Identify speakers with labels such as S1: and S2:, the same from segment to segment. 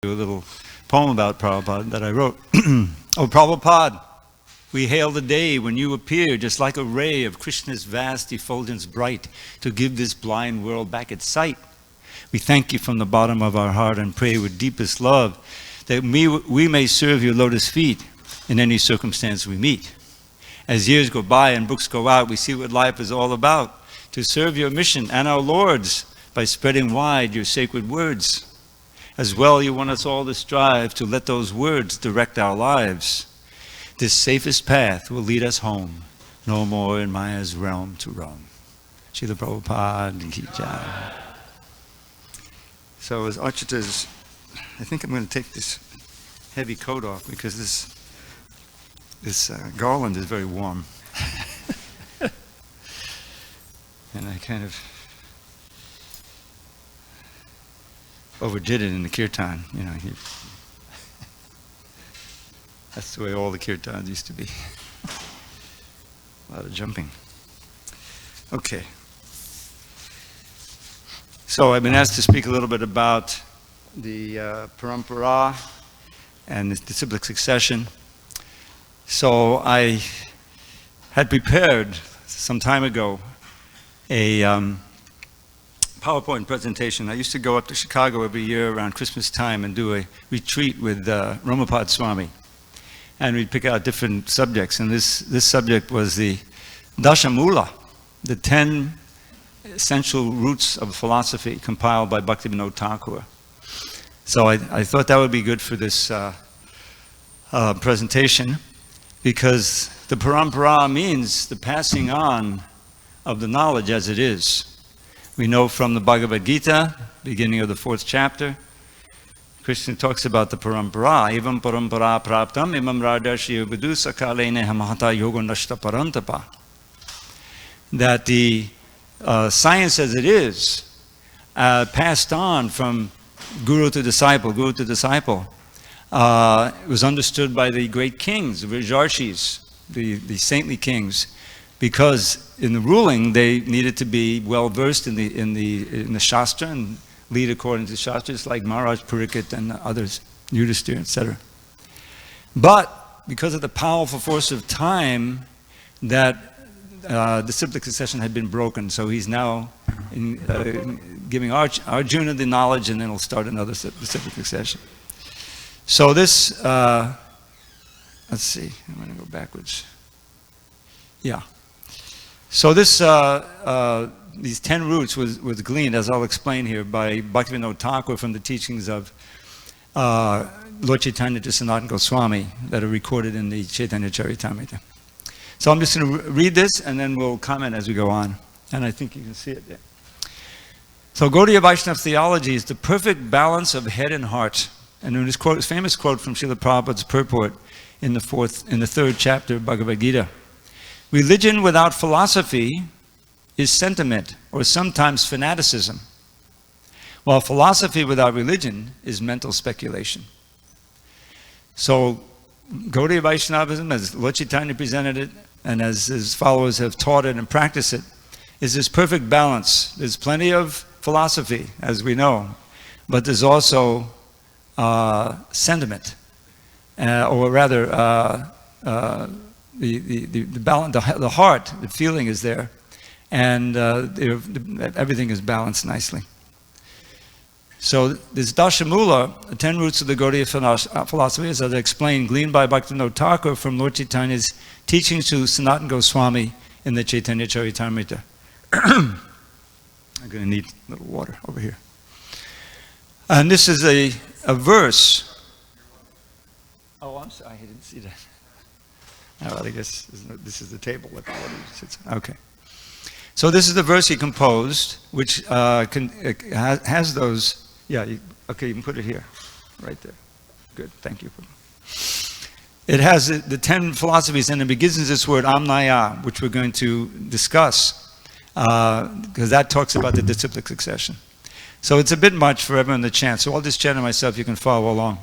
S1: A little poem about Prabhupada that I wrote. Oh Prabhupada, we hail the day when you appear just like a ray of Krishna's vast effulgence bright to give this blind world back its sight. We thank you from the bottom of our heart and pray with deepest love that we may serve your lotus feet in any circumstance we meet. As years go by and books go out, we see what life is all about, to serve your mission and our Lord's by spreading wide your sacred words. As well, you want us all to strive to let those words direct our lives. This safest path will lead us home, no more in Maya's realm to roam. Srila Prabhupada ki jai. So as Archita's, I think I'm going to take this heavy coat off because this garland is very warm. And I kind of overdid it in the kirtan, you know. That's the way all the kirtans used to be. A lot of jumping. Okay. So I've been asked to speak a little bit about the parampara and the disciplic succession. So I had prepared some time ago a PowerPoint presentation. I used to go up to Chicago every year around Christmas time and do a retreat with Ramapad Swami. And we'd pick out different subjects. And this subject was the Dasha-mula, the 10 essential roots of philosophy compiled by Bhaktivinoda Thakur. So I thought that would be good for this presentation, because the parampara means the passing on of the knowledge as it is. We know from the Bhagavad Gita, beginning of the 4th chapter, Krishna talks about the parampara. Evam parampara praptam imam radarshi yogudu sakalene hamahata yoga nashta parantapa. That the science as it is, passed on from guru to disciple, was understood by the great kings, the Rajarshis, the saintly kings, because in the ruling they needed to be well versed in the Shastra and lead according to the Shastras, like Maharaj Pariksit and others, Yudhishthira, etc. But because of the powerful force of time, that disciplic succession had been broken. So he's now giving Arjuna the knowledge, and then he'll start another disciplic succession. So this, let's see, I'm going to go backwards. Yeah. So this, these 10 roots was gleaned, as I'll explain here, by Bhaktivinoda Thakur from the teachings of Lord Chaitanya to Sanatana Goswami that are recorded in the Chaitanya Charitamrita. So I'm just going to read this and then we'll comment as we go on. And I think you can see it there. So Gaudiya Vaishnava theology is the perfect balance of head and heart. And in this quote, famous quote from Srila Prabhupada's purport in the 3rd chapter of Bhagavad Gita. Religion without philosophy is sentiment, or sometimes fanaticism, while philosophy without religion is mental speculation. So Gaudiya Vaishnavism, as Lord Chaitanya presented it, and as his followers have taught it and practiced it, is this perfect balance. There's plenty of philosophy, as we know, but there's also sentiment, or rather the balance, the heart, the feeling is there, and everything is balanced nicely. So this Dasha-mula, the 10 roots of the Gaudiya philosophy, as I explained, gleaned by Bhaktivinoda Thakur from Lord Chaitanya's teachings to Sanatana Goswami in the Chaitanya Charitamrita. I'm going to need a little water over here. And this is a verse. Oh, I'm sorry, I didn't see that. Oh, I guess this is the table that the water sits on. Okay. So this is the verse he composed, which has those. Yeah, okay, you can put it here, right there. Good, thank you. It has the 10 philosophies, and it begins with this word amnaya, which we're going to discuss, because that talks about the disciplic succession. So it's a bit much for everyone to chant. So I'll just chant it myself. You can follow along.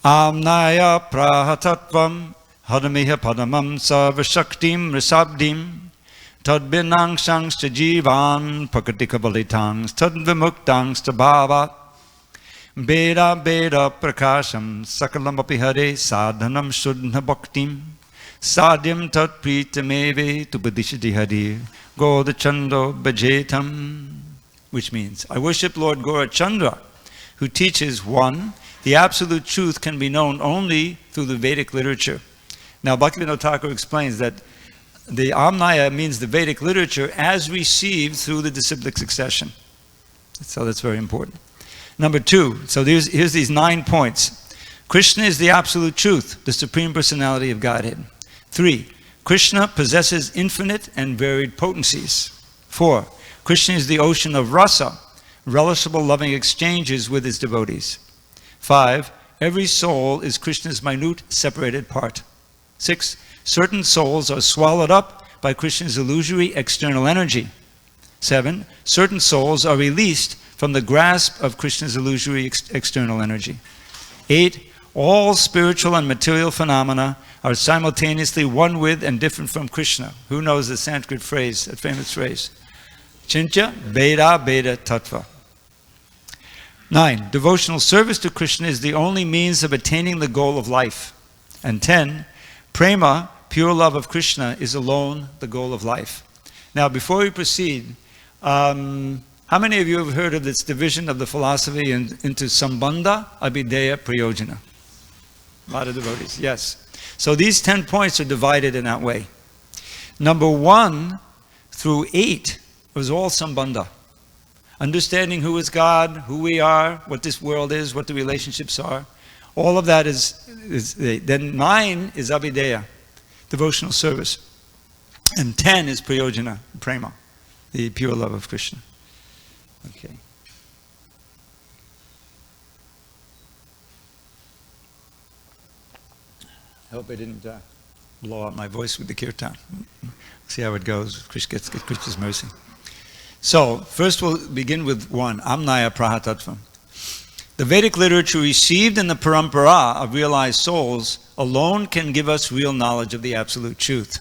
S1: Amnaya prahatatvam hadamiha padamam sarvashaktim risabdim tadbinangshangsta jivan prakatikabalitangstas tadvimuktangstabhavat Beda Beda Prakasham Sakalam Apihare Sadhanam Shuddha Bhaktim Sadyam Tat Pritameve Tubadishati Harir Godachando Bhajetam. Which means, I worship Lord Gaurachandra, who teaches, 1, the absolute truth can be known only through the Vedic literature. Now, Bhaktivinoda Thakur explains that the Amnaya means the Vedic literature as received through the disciplic succession. So that's very important. Number 2, so here's these 9 points. Krishna is the absolute truth, the Supreme Personality of Godhead. 3, Krishna possesses infinite and varied potencies. 4, Krishna is the ocean of rasa, relishable loving exchanges with his devotees. 5, every soul is Krishna's minute separated part. 6, certain souls are swallowed up by Krishna's illusory external energy. 7, certain souls are released from the grasp of Krishna's illusory external energy. 8, all spiritual and material phenomena are simultaneously one with and different from Krishna. Who knows the Sanskrit phrase, that famous phrase? Chincha Beda Beda Tattva. 9, devotional service to Krishna is the only means of attaining the goal of life. And 10, prema, pure love of Krishna, is alone the goal of life. Now, before we proceed, how many of you have heard of this division of the philosophy into Sambandha, Abhideya, Prayojana? A lot of devotees, yes. So these 10 points are divided in that way. Number 1 through 8 was all Sambandha. Understanding who is God, who we are, what this world is, what the relationships are. All of that is then 9 is Abhideya, devotional service. And 10 is Prayojana, prema, the pure love of Krishna. Okay. I hope I didn't blow out my voice with the kirtan. See how it goes. Krishna gets Krishna's mercy. So, first we'll begin with 1, Amnaya Prahatattva. The Vedic literature received in the parampara of realized souls alone can give us real knowledge of the absolute truth.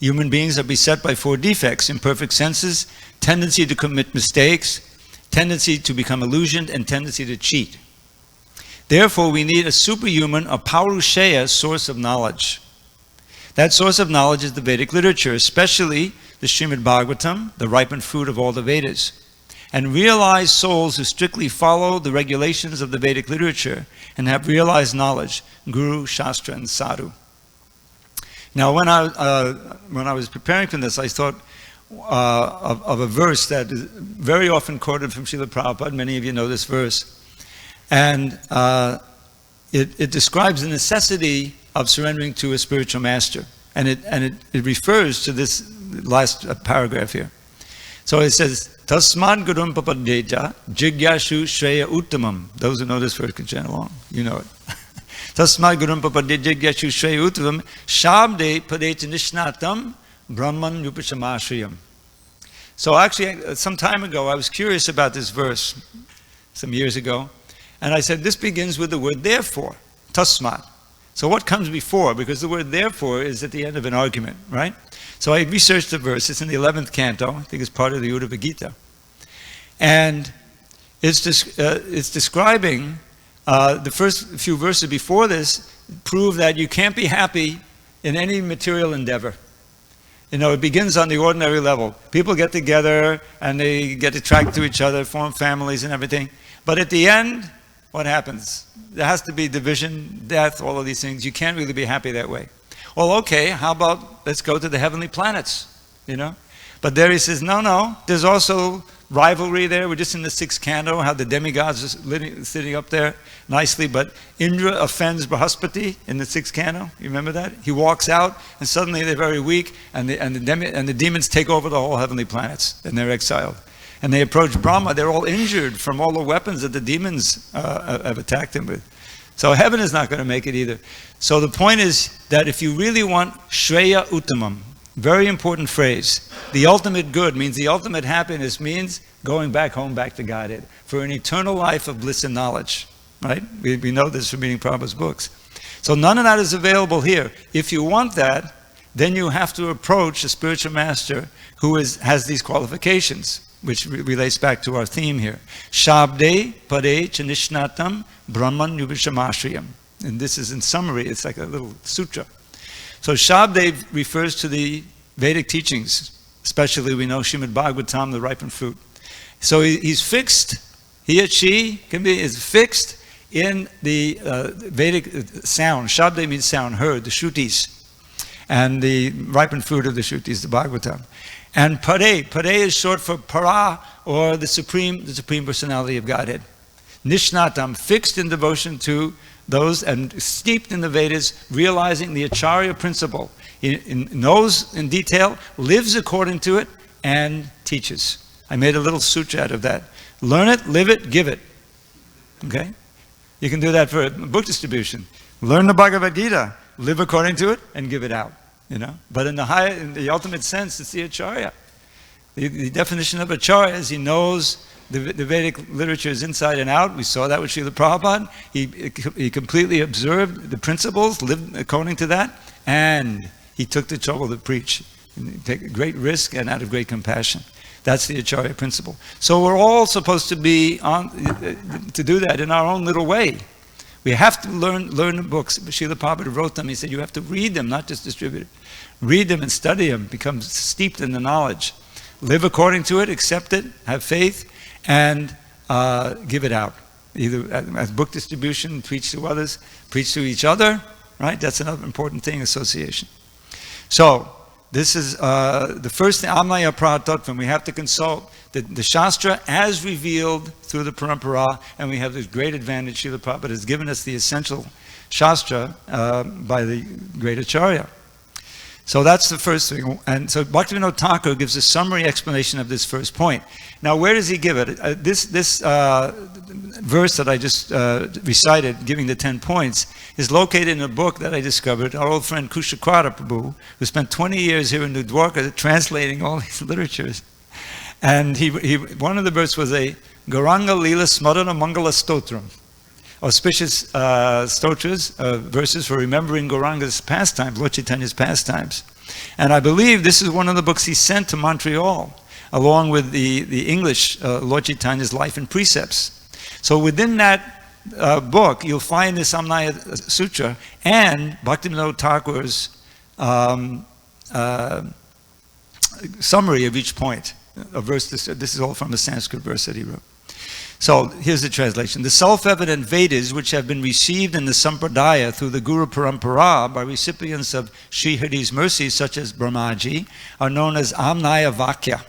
S1: Human beings are beset by 4 defects: imperfect senses, tendency to commit mistakes, tendency to become illusioned, and tendency to cheat. Therefore, we need a superhuman, a Paurushaya source of knowledge. That source of knowledge is the Vedic literature, especially the Srimad Bhagavatam, the ripened fruit of all the Vedas. And realized souls who strictly follow the regulations of the Vedic literature and have realized knowledge, Guru, Shastra, and Sadhu. Now, when I was preparing for this, I thought of a verse that is very often quoted from Srila Prabhupada. Many of you know this verse. And it describes the necessity of surrendering to a spiritual master. And it refers to this last paragraph here. So it says, Tasmad Gurum Papadeja Jigyashu Shreya Uttamam. Those who know this verse can chant along. You know it. Tasmad Gurum Papadeja Jigyashu Shreya Uttamam Shabde Padeta Nishnatam Brahman Rupashamashriyam. So actually, some time ago, I was curious about this verse, some years ago. And I said, this begins with the word therefore, tasmat. So what comes before? Because the word therefore is at the end of an argument, right? So I researched the verse. It's in the 11th canto. I think it's part of the Uddhava Gita. And it's describing, the first few verses before this prove that you can't be happy in any material endeavor. You know, it begins on the ordinary level. People get together and they get attracted to each other, form families and everything. But at the end, what happens? There has to be division, death, all of these things. You can't really be happy that way. Well, okay, how about let's go to the heavenly planets, you know? But there he says, no, there's also rivalry there. We're just in the 6th canto, how the demigods are sitting up there nicely, but Indra offends Brahaspati in the 6th canto. You remember that? He walks out, and suddenly they're very weak, and the demons take over the whole heavenly planets, and they're exiled. And they approach Brahma. They're all injured from all the weapons that the demons have attacked him with. So heaven is not going to make it either. So the point is that if you really want Shreya Uttamam, very important phrase, the ultimate good means the ultimate happiness means going back home, back to Godhead, for an eternal life of bliss and knowledge. Right? We know this from reading Prabhupada's books. So none of that is available here. If you want that, then you have to approach a spiritual master who has these qualifications. which relates back to our theme here. Shabde pade chanishnatam brahman yubhishamashriyam. And this is in summary, it's like a little sutra. So Shabde refers to the Vedic teachings, especially we know Srimad Bhagavatam, the ripened fruit. So he's fixed, he or she is fixed in the Vedic sound. Shabde means sound, heard, the Shrutis, and the ripened fruit of the Shrutis, the Bhagavatam. And Pare is short for Para, or the Supreme Personality of Godhead. Nishnatam, fixed in devotion to those and steeped in the Vedas, realizing the Acharya principle. He knows in detail, lives according to it, and teaches. I made a little sutra out of that. Learn it, live it, give it. Okay? You can do that for book distribution. Learn the Bhagavad Gita, live according to it, and give it out. But in the ultimate sense, it's the Acharya. The definition of Acharya is he knows the Vedic literature is inside and out. We saw that with Srila Prabhupada. He completely observed the principles, lived according to that, and he took the trouble to preach. Take a great risk and out of great compassion. That's the Acharya principle. So we're all supposed to be to do that in our own little way. We have to learn the books. Srila Prabhupada wrote them. He said you have to read them, not just distribute it. Read them and study them. Become steeped in the knowledge. Live according to it, accept it, have faith, and give it out. Either as book distribution, preach to others, preach to each other, right? That's another important thing, association. So, this is the first thing, Amnaya Pratattvam. We have to consult the Shastra as revealed through the parampara, and we have this great advantage. Srila Prabhupada has given us the essential Shastra by the great Acharya. So that's the first thing. And so Bhaktivinoda Thakur gives a summary explanation of this first point. Now, where does he give it? This verse that I just recited, giving the 10 points, is located in a book that I discovered. Our old friend Kushakrata Prabhu, who spent 20 years here in New Dwarka translating all these literatures. And one of the verses was a Gauranga Lila Smarana Mangala Stotram. Auspicious stotras, verses for remembering Gauranga's pastimes, Lord Chaitanya's pastimes. And I believe this is one of the books he sent to Montreal, along with the English Lord Chaitanya's Life and Precepts. So within that book, you'll find this Amnaya Sutra and Bhaktivinoda Thakur's summary of each point. A verse. This is all from a Sanskrit verse that he wrote. So here's the translation. The self-evident Vedas, which have been received in the Sampradaya through the Guru Parampara by recipients of Sri Hari's mercy, such as Brahmaji, are known as Amnaya Vakya.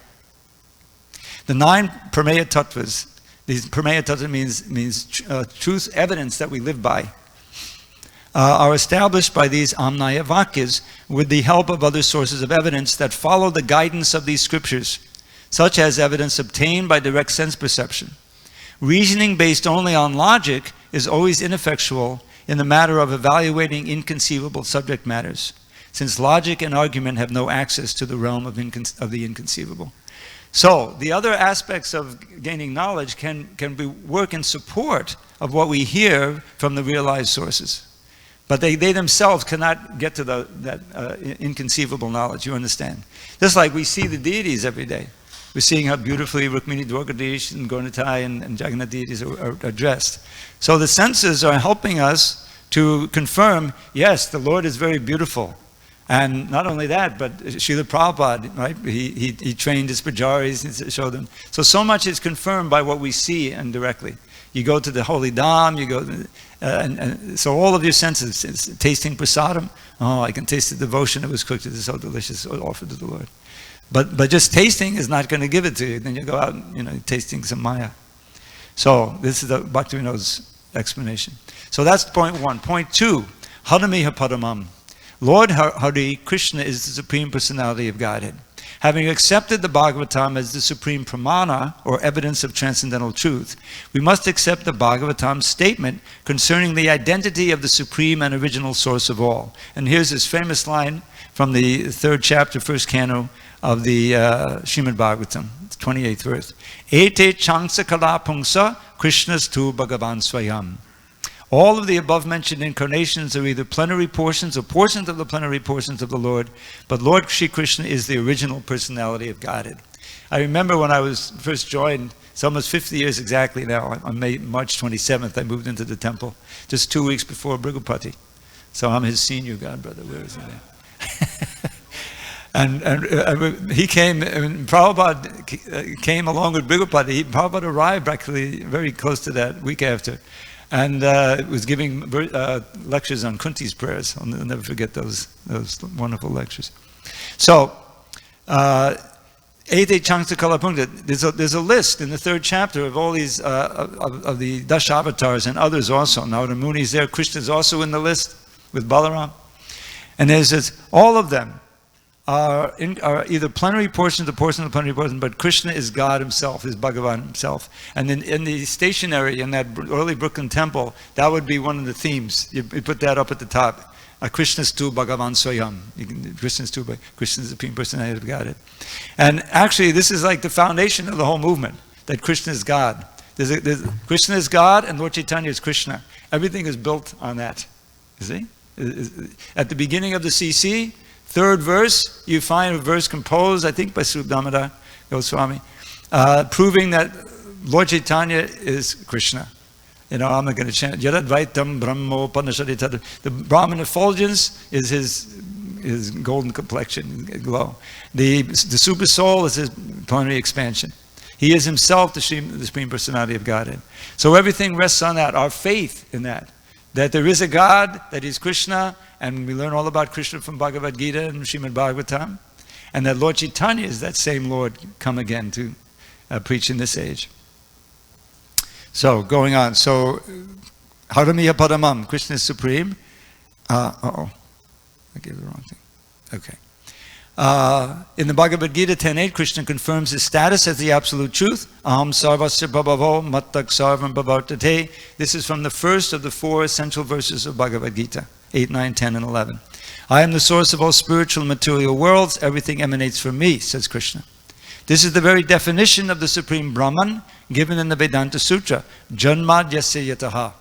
S1: The 9 Prameya Tattvas, these Prameya Tattva means truth, evidence that we live by, are established by these Amnaya Vakyas with the help of other sources of evidence that follow the guidance of these scriptures, such as evidence obtained by direct sense perception. Reasoning based only on logic is always ineffectual in the matter of evaluating inconceivable subject matters, since logic and argument have no access to the realm of the inconceivable. So, the other aspects of gaining knowledge can work in support of what we hear from the realized sources. But they themselves cannot get to that inconceivable knowledge, you understand? Just like we see the deities every day. We're seeing how beautifully Rukmini, Dwarkadish, and Gaurnitai and Jagannath deities are dressed. So the senses are helping us to confirm, yes, the Lord is very beautiful. And not only that, but Srila Prabhupada, right? He trained his pujaris and showed them. So much is confirmed by what we see indirectly. You go to the holy dham, you go, and so all of your senses, tasting prasadam, oh, I can taste the devotion that was cooked, it is so delicious, offered to the Lord. But just tasting is not going to give it to you. Then you go out, tasting some maya. So this is the Bhaktivinoda's explanation. So that's point 1. Point 2, Hadamiha Padamam. Lord Hari, Krishna is the Supreme Personality of Godhead. Having accepted the Bhagavatam as the supreme pramana, or evidence of transcendental truth, we must accept the Bhagavatam's statement concerning the identity of the supreme and original source of all. And here's this famous line from the 3rd chapter, 1st canto of the Srimad Bhagavatam, 28th verse. Ete changsa kala pungsa Krishnas tu Bhagavan Swayam. All of the above-mentioned incarnations are either plenary portions or portions of the plenary portions of the Lord, but Lord Shri Krishna is the original personality of Godhead. I remember when I was first joined, it's almost 50 years exactly now, on March 27th, I moved into the temple, just 2 weeks before Brigupati. So I'm his senior godbrother. Where is he there? and he came, and Prabhupada came along with Brigupati. Prabhupada arrived actually very close to that, week after, and was giving lectures on Kunti's prayers. I'll never forget those wonderful lectures. So, Ete Changsa Kalapunga, there's a list in the 3rd chapter of all these, of the Dasha-avatars and others also. Now the Muni's there, Krishna's also in the list with Balaram. And there's this, all of them are either plenary portions or portions of plenary portion, but Krishna is God himself, is Bhagavan himself. And in the stationery in that early Brooklyn temple, that would be one of the themes. You put that up at the top. Krishnastu Bhagavan Soyam. Krishna's the Supreme Personality of Godhead. And actually, this is like the foundation of the whole movement, that Krishna is God. Krishna is God and Lord Chaitanya is Krishna. Everything is built on that. You see? At the beginning of the CC, 3rd verse, you find a verse composed, I think, by Sri Damodar Goswami, proving that Lord Chaitanya is Krishna. You know, I'm not going to chant. Yadadvaitam Brahmo Panashadita. The Brahman effulgence is his golden complexion, glow. The super soul is his plenary expansion. He is himself the Supreme Personality of Godhead. So everything rests on that, our faith in that there is a God, that is Krishna, and we learn all about Krishna from Bhagavad Gita and Srimad Bhagavatam, and that Lord Chaitanya is that same Lord come again to preach in this age. So, going on. So, Haramiya Paramam, Krishna is supreme. I gave the wrong thing. Okay. In the Bhagavad Gita 10.8, Krishna confirms his status as the absolute truth. Aham sarvasya bhavavo mattak sarvam bhavartate. This is from the first of the 4 essential verses of Bhagavad Gita, 8, 9, 10, and 11. I am the source of all spiritual and material worlds. Everything emanates from me, says Krishna. This is the very definition of the Supreme Brahman given in the Vedanta Sutra. Janmad yasya yataha.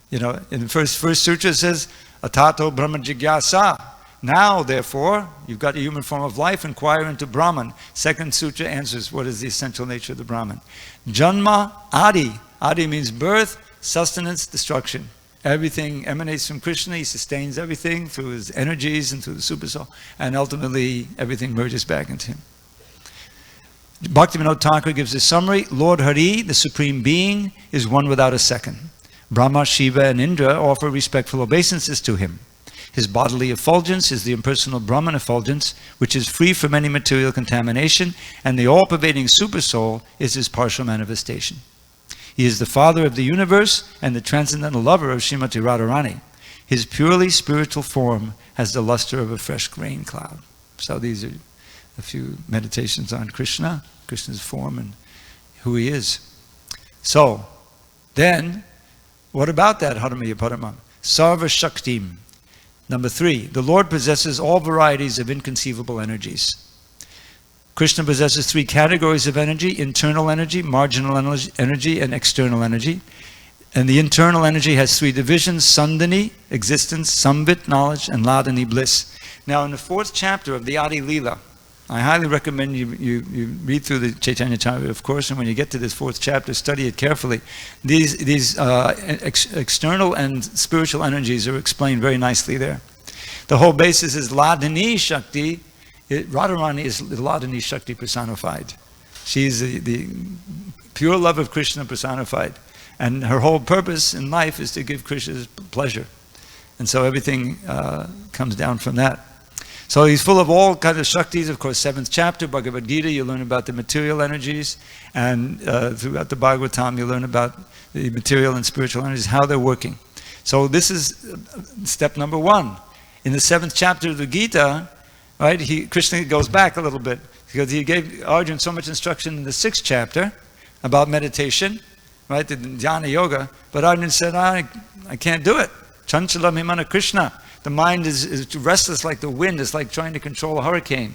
S1: You know, in the first sutra it says, Atato Brahma Jigyasa. Now, therefore, you've got a human form of life, inquire into Brahman. 2nd sutra answers what is the essential nature of the Brahman. Janma Adi. Adi means birth, sustenance, destruction. Everything emanates from Krishna. He sustains everything through his energies and through the super soul. And ultimately, everything merges back into him. Bhaktivinoda Thakur gives a summary. Lord Hari, the Supreme Being, is one without a second. Brahma, Shiva, and Indra offer respectful obeisances to him. His bodily effulgence is the impersonal Brahman effulgence, which is free from any material contamination, and the all-pervading Supersoul is his partial manifestation. He is the father of the universe and the transcendental lover of Srimati Radharani. His purely spiritual form has the luster of a fresh rain cloud. So these are a few meditations on Krishna, Krishna's form and who he is. So, then, what about that Haramiya Paramam? Sarva Shaktim. Number 3, the Lord possesses all varieties of inconceivable energies. Krishna possesses 3 categories of energy: internal energy, marginal energy, and external energy. And the internal energy has 3 divisions: Sandhani, existence; Samvit, knowledge; and Ladani, bliss. Now in the 4th chapter of the Adi Leela, I highly recommend you read through the Chaitanya Charita, of course, and when you get to this 4th chapter, study it carefully. These external and spiritual energies are explained very nicely there. The whole basis is Ladani Shakti. Radharani is Ladani Shakti personified. She's the pure love of Krishna personified. And her whole purpose in life is to give Krishna pleasure. And so everything comes down from that. So he's full of all kinds of Shaktis. Of course, 7th chapter, Bhagavad Gita, you learn about the material energies. And throughout the Bhagavatam, you learn about the material and spiritual energies, how they're working. So this is step number 1. In the 7th chapter of the Gita, right, Krishna goes back a little bit, because he gave Arjuna so much instruction in the 6th chapter about meditation, right, the dhyana yoga, but Arjuna said, I can't do it. Chanchalam himana Krishna. The mind is restless like the wind. It's like trying to control a hurricane.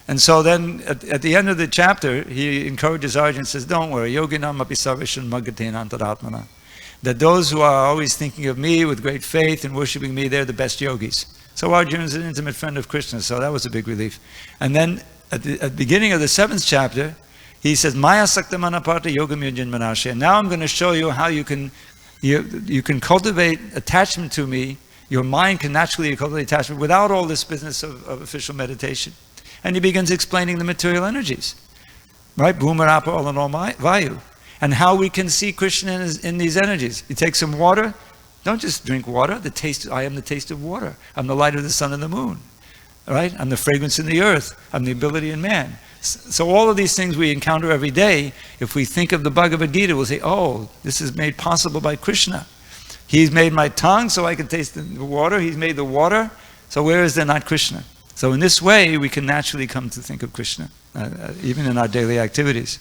S1: And so then at the end of the chapter, he encourages Arjuna and says, don't worry, yoginam api sarveshun magaten antaratmana. That those who are always thinking of me with great faith and worshiping me, they're the best yogis. So Arjuna is an intimate friend of Krishna, so that was a big relief. And then at the beginning of the 7th chapter, he says, Maya Sakta Manaparta Yoga Mujin Manashe. And now I'm going to show you how you can cultivate attachment to me. Your mind can naturally cultivate attachment without all this business of official meditation. And he begins explaining the material energies. Right? Bhumarapa Olano Vayu. And how we can see Krishna in these energies. You take some water, don't just drink water. I am the taste of water. I'm the light of the sun and the moon. Right? I'm the fragrance in the earth. I'm the ability in man. So all of these things we encounter every day, if we think of the Bhagavad Gita, we'll say, oh, this is made possible by Krishna. He's made my tongue so I can taste the water. He's made the water. So where is there not Krishna? So in this way, we can naturally come to think of Krishna, even in our daily activities.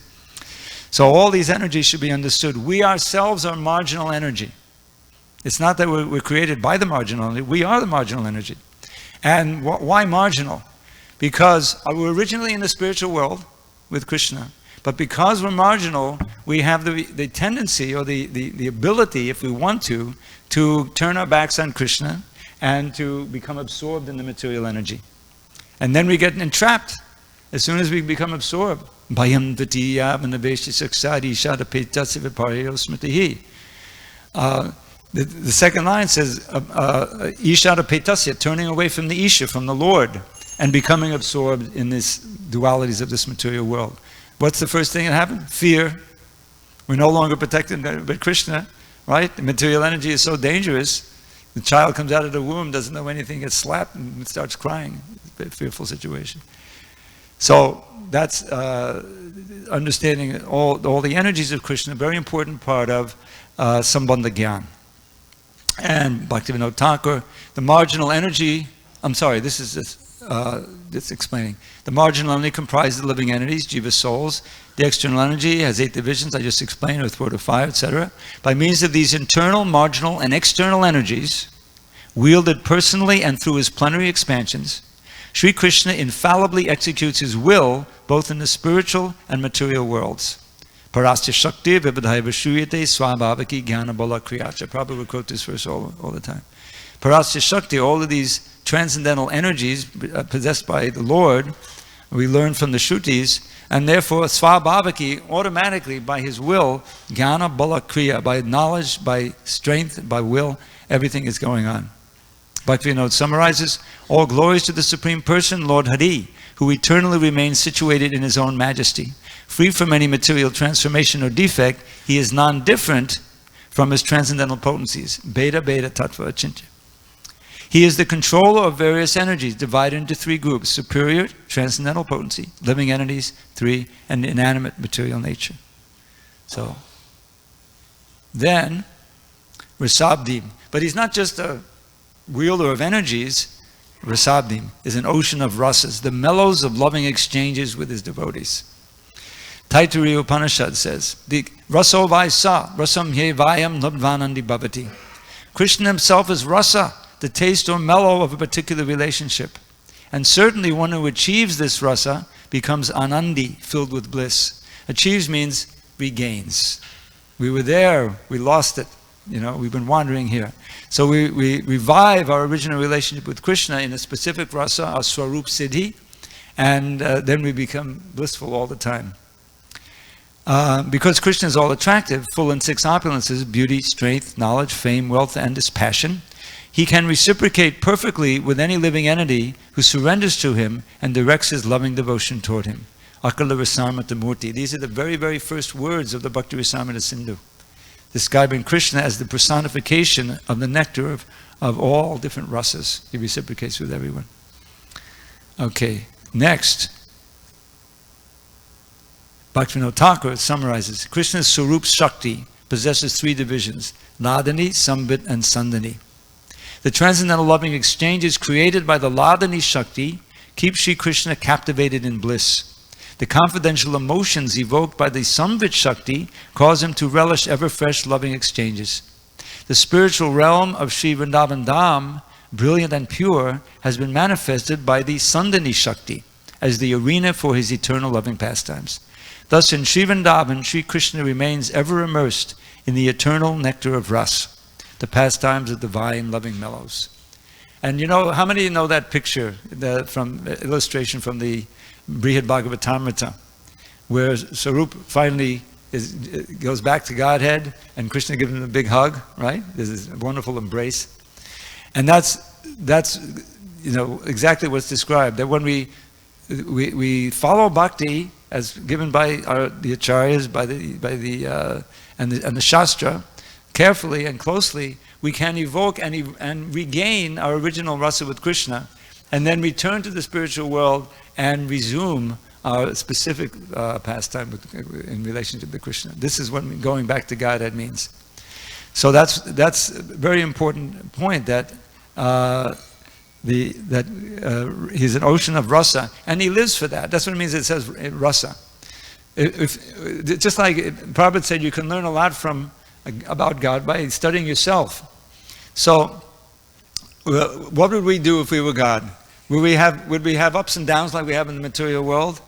S1: So all these energies should be understood. We ourselves are marginal energy. It's not that we're created by the marginal energy. We are the marginal energy. And why marginal? Because we're originally in the spiritual world with Krishna. But because we're marginal, we have the tendency or the ability, if we want to turn our backs on Krishna and to become absorbed in the material energy. And then we get entrapped. As soon as we become absorbed. The second line says, Ishara Petasya, turning away from the Isha, from the Lord, and becoming absorbed in these dualities of this material world. What's the first thing that happened? Fear. We're no longer protected by Krishna, right? The material energy is so dangerous. The child comes out of the womb, doesn't know anything, gets slapped and starts crying. It's a very fearful situation. So that's understanding all the energies of Krishna, a very important part of Sambandha Gyan. And Bhaktivinoda Thakur, the marginal energy, this is explaining. The marginal energy comprises the living entities, jiva souls. The external energy has 8 divisions, I just explained, earth, water, fire, etc. By means of these internal, marginal, and external energies, wielded personally and through his plenary expansions, Sri Krishna infallibly executes his will both in the spiritual and material worlds. Parasya Shakti Vibhadhaiva Shuyate Swabhavaki Jnana Bala Kriyacha. Prabhu would quote this verse all the time. Parasya Shakti, all of these transcendental energies possessed by the Lord, we learn from the Shrutis, and therefore Swabhavaki, automatically by his will, Jnana Bala Kriya, by knowledge, by strength, by will, everything is going on. Bhaktivinoda summarizes, all glories to the Supreme Person, Lord Hari, who eternally remains situated in his own majesty. Free from any material transformation or defect, he is non-different from his transcendental potencies. Beta, Beta, Tattva, Achintya. He is the controller of various energies, divided into 3 groups: superior, transcendental potency, living entities, 3, and inanimate material nature. So, then, Rasabdim. But he's not just a wielder of energies. Rasabdim is an ocean of rasas, the mellows of loving exchanges with his devotees. Taittiriya Upanishad says, Raso Vaisa, Rasam He Vayam Nubvanandi Bhavati. Krishna himself is rasa, the taste or mellow of a particular relationship. And certainly one who achieves this rasa becomes anandi, filled with bliss. Achieves means regains. We were there, we lost it. We've been wandering here. So we revive our original relationship with Krishna in a specific rasa, our swarup siddhi, and then we become blissful all the time. Because Krishna is all attractive, full in 6 opulences, beauty, strength, knowledge, fame, wealth, and dispassion, he can reciprocate perfectly with any living entity who surrenders to him and directs his loving devotion toward him. Akala Rasamrita Murti. These are the very, very first words of the Bhakti Rasamrita Sindhu, describing Krishna as the personification of the nectar of all different rasas. He reciprocates with everyone. Okay, next. Bhaktivinoda Thakur summarizes, Krishna's Swarup Shakti possesses 3 divisions, Ladani, Sambit, and Sandani. The transcendental loving exchanges created by the Ladani Shakti keep Sri Krishna captivated in bliss. The confidential emotions evoked by the Samvit Shakti cause him to relish ever-fresh loving exchanges. The spiritual realm of Sri Vrindavan Dham, brilliant and pure, has been manifested by the Sandani Shakti as the arena for his eternal loving pastimes. Thus in Sri Vrindavan, Sri Krishna remains ever immersed in the eternal nectar of Ras, the pastimes of divine loving mellows. And you know, how many know that picture, from illustration from the Brihad Bhagavatamrita, where Sarup finally goes back to Godhead, and Krishna gives him a big hug, right? There's this wonderful embrace. And that's exactly what's described, that when we follow bhakti as given by the acharyas, and the shastra, carefully and closely, we can evoke and regain our original rasa with Krishna, and then return to the spiritual world and resume our specific pastime in relationship to Krishna. This is what going back to Godhead means. So that's a very important point, that he's an ocean of rasa, and he lives for that. That's what it means. It says rasa. Just like Prabhupada said, you can learn a lot about God by studying yourself. So, what would we do if we were God? Would we have ups and downs like we have in the material world,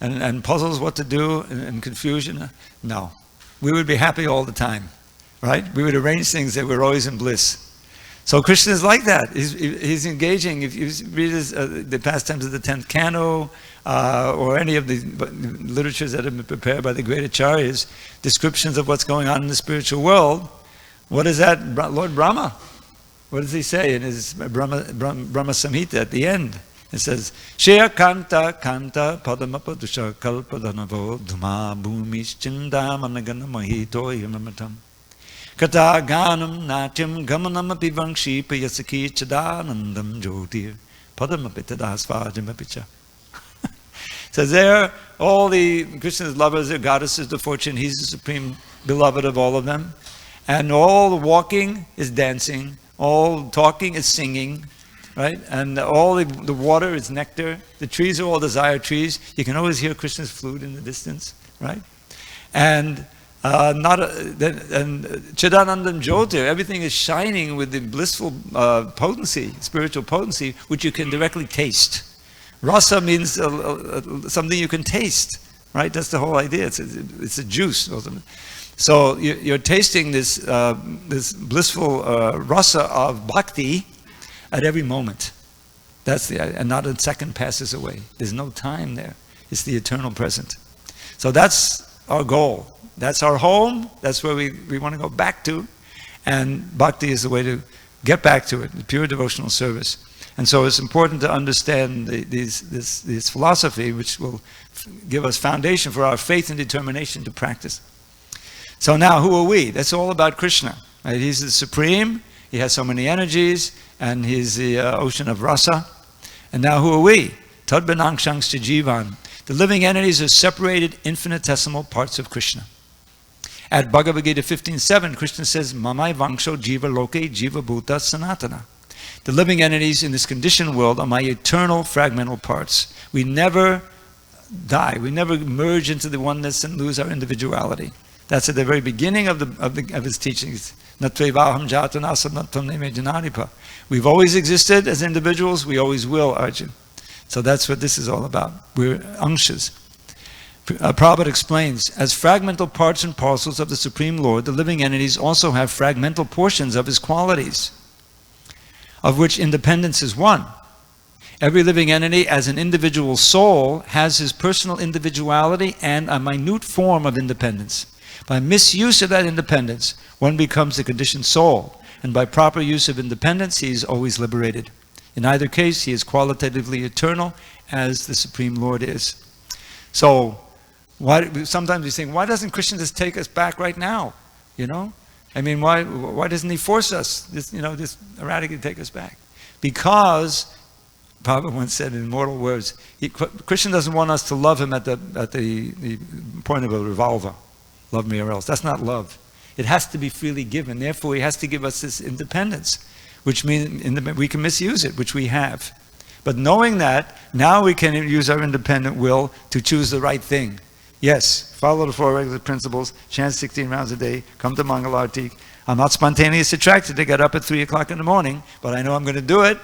S1: and puzzles what to do, and confusion? No, we would be happy all the time, right? We would arrange things that we're always in bliss. So Krishna is like that. He's engaging. If you read the pastimes of the 10th canto, or any of the literatures that have been prepared by the great acharyas, descriptions of what's going on in the spiritual world, what is that? Lord Brahma, what does he say in his Brahma Samhita at the end? It says, Shreya Kanta Kanta Padamapadusha Kalpadanavo Dhuma Bhumis Chindam Anagana Mahito Yamamatam Kata Ganam Natyam Gamanam Apivangshi Payasaki Chadanandam Jyotir Padamapitadasvajamapicha. So there, all the Krishna's lovers, the goddesses, the fortune, he's the supreme beloved of all of them. And all the walking is dancing, all talking is singing, right? And all the water is nectar. The trees are all desire trees. You can always hear Krishna's flute in the distance, right? And Chidanandam Jyotir, everything is shining with the blissful potency, spiritual potency, which you can directly taste. Rasa means something you can taste, right? That's the whole idea. It's a juice. So you're tasting this blissful rasa of bhakti at every moment. And not a second passes away. There's no time there. It's the eternal present. So that's our goal. That's our home. That's where we want to go back to. And bhakti is the way to get back to it, the pure devotional service. And so it's important to understand this philosophy, which will give us foundation for our faith and determination to practice. So now, who are we? That's all about Krishna. Right? He's the supreme. He has so many energies, and he's the ocean of rasa. And now, who are we? Tadbanangshangscha jivan. The living entities are separated infinitesimal parts of Krishna. At Bhagavad Gita 15.7, Krishna says, Mamai vangsho jiva loke jiva bhuta sanatana. The living entities in this conditioned world are my eternal fragmental parts. We never die. We never merge into the oneness and lose our individuality. That's at the very beginning of his teachings. We've always existed as individuals. We always will, Arjun. So that's what this is all about. We're angshas. Prabhupada explains, as fragmental parts and parcels of the Supreme Lord, the living entities also have fragmental portions of his qualities, of which independence is one. Every living entity as an individual soul has his personal individuality and a minute form of independence. By misuse of that independence, one becomes the conditioned soul, and by proper use of independence, he is always liberated. In either case, he is qualitatively eternal, as the Supreme Lord is. So, sometimes we think, why doesn't Krishna just take us back right now? You know? I mean, why doesn't he force us, just erratically take us back? Because, Prabhupada once said in immortal words, Krishna doesn't want us to love him at the point of a revolver. Love me or else. That's not love. It has to be freely given. Therefore, he has to give us this independence, which means we can misuse it, which we have. But knowing that, now we can use our independent will to choose the right thing. Yes, follow the 4 regular principles, chant 16 rounds a day, come to Mangalarti. I'm not spontaneously attracted to get up at 3 o'clock in the morning, but I know I'm going to do it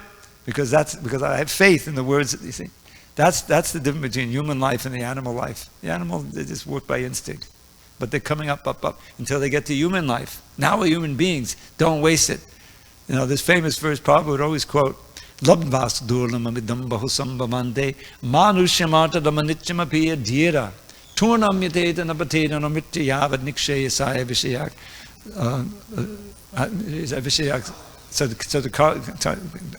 S1: because I have faith in the words that you see. That's the difference between human life and the animal life. The animal, they just work by instinct. But they're coming up until they get to human life. Now we're human beings. Don't waste it. This famous verse Prabhu would always quote, Labvas durlamamidam bahusambhamante manushyamata damanityamapiya dhyera turnam yateta nabateta namitya yavad nikshaya saya vishayak vishayak. So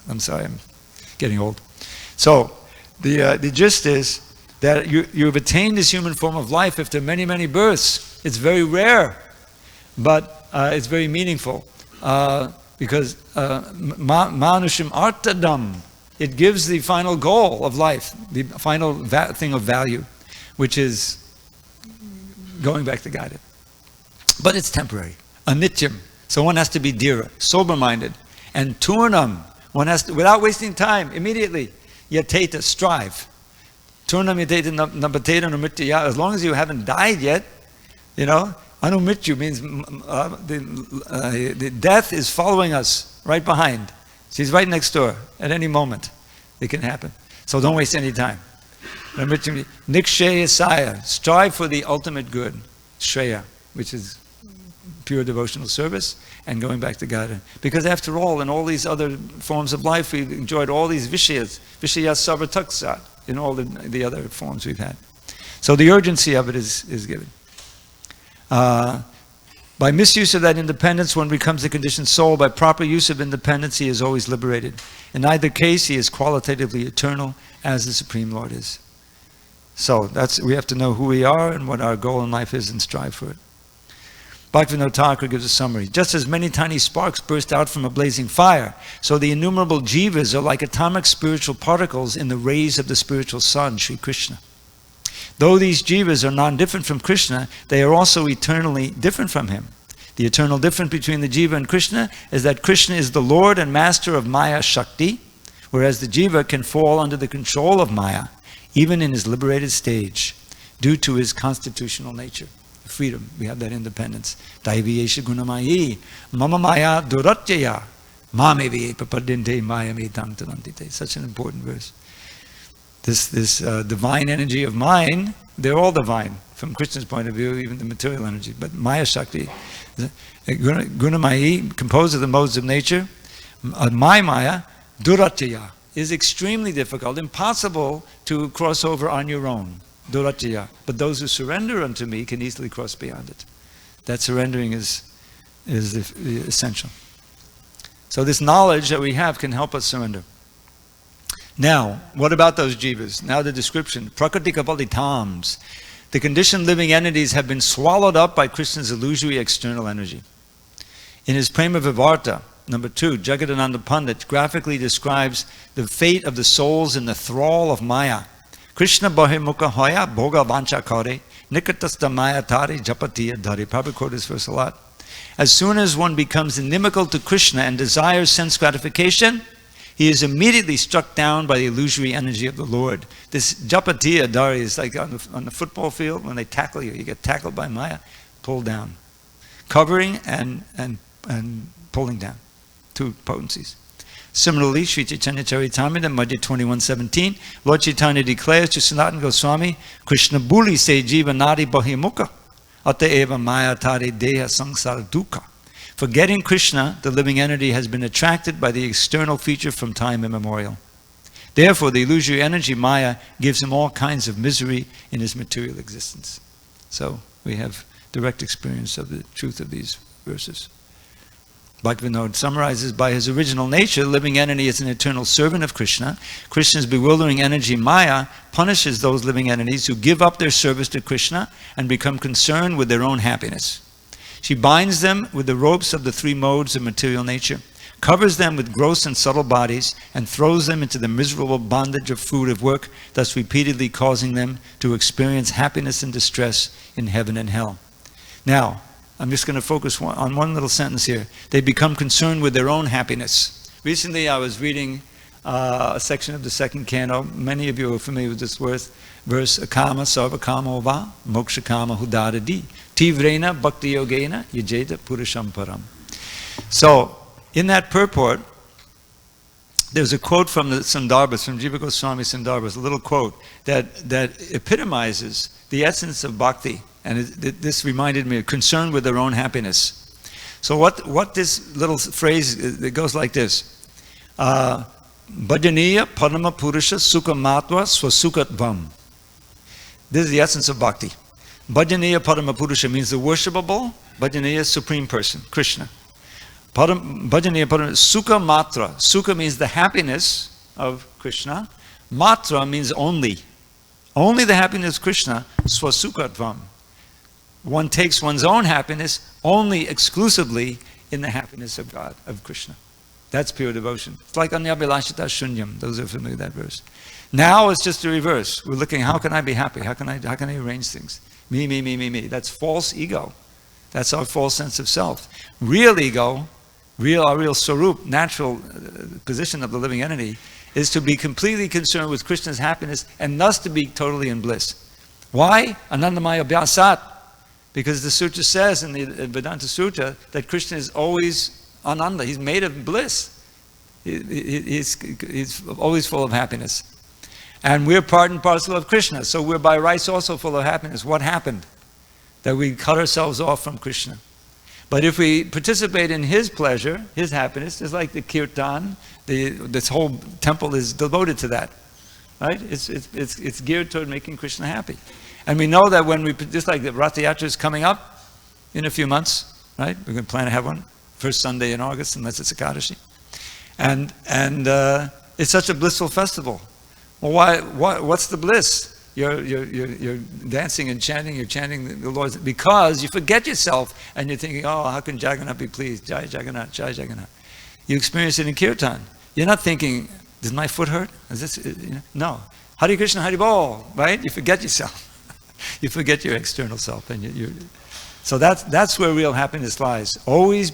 S1: I'm sorry, I'm getting old. So the gist is that you've attained this human form of life after many, many births. It's very rare, but it's very meaningful because manushim artadam, it gives the final goal of life, the final thing of value, which is going back to Godhead. But it's temporary. Anityam. So one has to be dhira, sober-minded. And turnam, one has to, without wasting time, immediately, yateta, strive. Turnam yateta nabateta numitya. As long as you haven't died yet, you know, anumityu means the death is following us right behind. She's right next door. At any moment, it can happen. So don't waste any time. Nikshaya saya, strive for the ultimate good, shreya, which is pure devotional service and going back to God. Because after all, in all these other forms of life, we've enjoyed all these vishayas sarvataksat, in all the other forms we've had. So the urgency of it is given. By misuse of that independence, one becomes a conditioned soul. By proper use of independence, he is always liberated. In either case, he is qualitatively eternal, as the Supreme Lord is. So we have to know who we are and what our goal in life is and strive for it. Bhaktivinoda Thakur gives a summary. Just as many tiny sparks burst out from a blazing fire, so the innumerable jivas are like atomic spiritual particles in the rays of the spiritual sun, Sri Krishna. Though these jivas are non-different from Krishna, they are also eternally different from him. The eternal difference between the jiva and Krishna is that Krishna is the Lord and Master of Maya Shakti, whereas the jiva can fall under the control of Maya, even in his liberated stage, due to his constitutional nature. Freedom, we have that independence. Daiviyesha gunamayi, mama maya duratyaya, mamevi papadinte maya me tantarantite. Such an important verse. This divine energy of mine, they're all divine from Krishna's point of view, even the material energy. But Maya Shakti, gunamayi, composed of the modes of nature, my Maya, duratyaya, is extremely difficult, impossible to cross over on your own. Duratya. But those who surrender unto me can easily cross beyond it. That surrendering is essential. So this knowledge that we have can help us surrender. Now, what about those jivas? Now the description. Prakriti kapalitams. The conditioned living entities have been swallowed up by Krishna's illusory external energy. In his Prema Vivarta, number 2, Jagadananda Pandit graphically describes the fate of the souls in the thrall of Maya. Krishna bahimukha hoya bhoga vancha kare nikatasta maya tari japatiya dhari. Prabhu quoted this verse a lot. As soon as one becomes inimical to Krishna and desires sense gratification, he is immediately struck down by the illusory energy of the Lord. This japatiya dhari is like on the football field when they tackle you. You get tackled by Maya, pulled down. Covering and pulling down. Two potencies. Similarly, Sri Chaitanya Charitamrita, Madhya 21:17, Lord Chaitanya declares to Sanatana Goswami, Krishna buli se jiva nadi bahimukha, ataeva maya tari deha sangsara dukkha. Forgetting Krishna, the living entity has been attracted by the external feature from time immemorial. Therefore, the illusory energy Maya gives him all kinds of misery in his material existence. So, we have direct experience of the truth of these verses. Bhaktivinoda summarizes, by his original nature, the living entity is an eternal servant of Krishna. Krishna's bewildering energy, Maya, punishes those living entities who give up their service to Krishna and become concerned with their own happiness. She binds them with the ropes of the 3 modes of material nature, covers them with gross and subtle bodies, and throws them into the miserable bondage of food of work, thus repeatedly causing them to experience happiness and distress in heaven and hell. Now, I'm just going to focus on one little sentence here. They become concerned with their own happiness. Recently I was reading a section of the 2nd canto. Many of you are familiar with this verse. Akama sarva kama va moksha kama hudadadi tivrena bhakti yogena yajeta purusham param. So, in that purport, there's a quote from the Sandarbhas, from Jiva Goswami Sandarbhas, a little quote that epitomizes the essence of bhakti. And this reminded me of concern with their own happiness. So what this little phrase, it goes like this. Bhajaniya Padma Purusha Sukha Matva Swasukatvam. This is the essence of bhakti. Bhajaniya Padma Purusha means the worshipable. Bhajaniya, supreme person, Krishna. Bhajaniya Padma Sukha Matra. Sukha means the happiness of Krishna. Matra means only. Only the happiness of Krishna. Swasukatvam. One takes one's own happiness only exclusively in the happiness of God, of Krishna. That's pure devotion. It's like Anyabhilashita Shunyam. Those are familiar with that verse. Now it's just the reverse. We're looking, how can I be happy? How can I arrange things? Me. That's false ego. That's our false sense of self. Real ego, our real swarup, natural position of the living entity, is to be completely concerned with Krishna's happiness and thus to be totally in bliss. Why? Anandamaya Bhyasat. Because the sutra says in the Vedanta Sutra that Krishna is always Ananda. He's made of bliss. He's always full of happiness. And we're part and parcel of Krishna. So we're by rights also full of happiness. What happened? That we cut ourselves off from Krishna. But if we participate in his pleasure, his happiness, it's like the kirtan, this whole temple is devoted to that. Right? It's geared toward making Krishna happy. And we know that when we, just like the Ratha Yatra is coming up in a few months, right? We're going to plan to have one, first Sunday in August, unless it's Ekadashi. And it's such a blissful festival. Well, what's the bliss? You're dancing and chanting, you're chanting the Lord's, because you forget yourself and you're thinking, oh, how can Jagannath be pleased? Jai Jagannath, Jai Jagannath. You experience it in kirtan. You're not thinking, does my foot hurt? Is this, no. Hare Krishna, Hare Bol, right? You forget yourself. You forget your external self, and so that's where real happiness lies. Always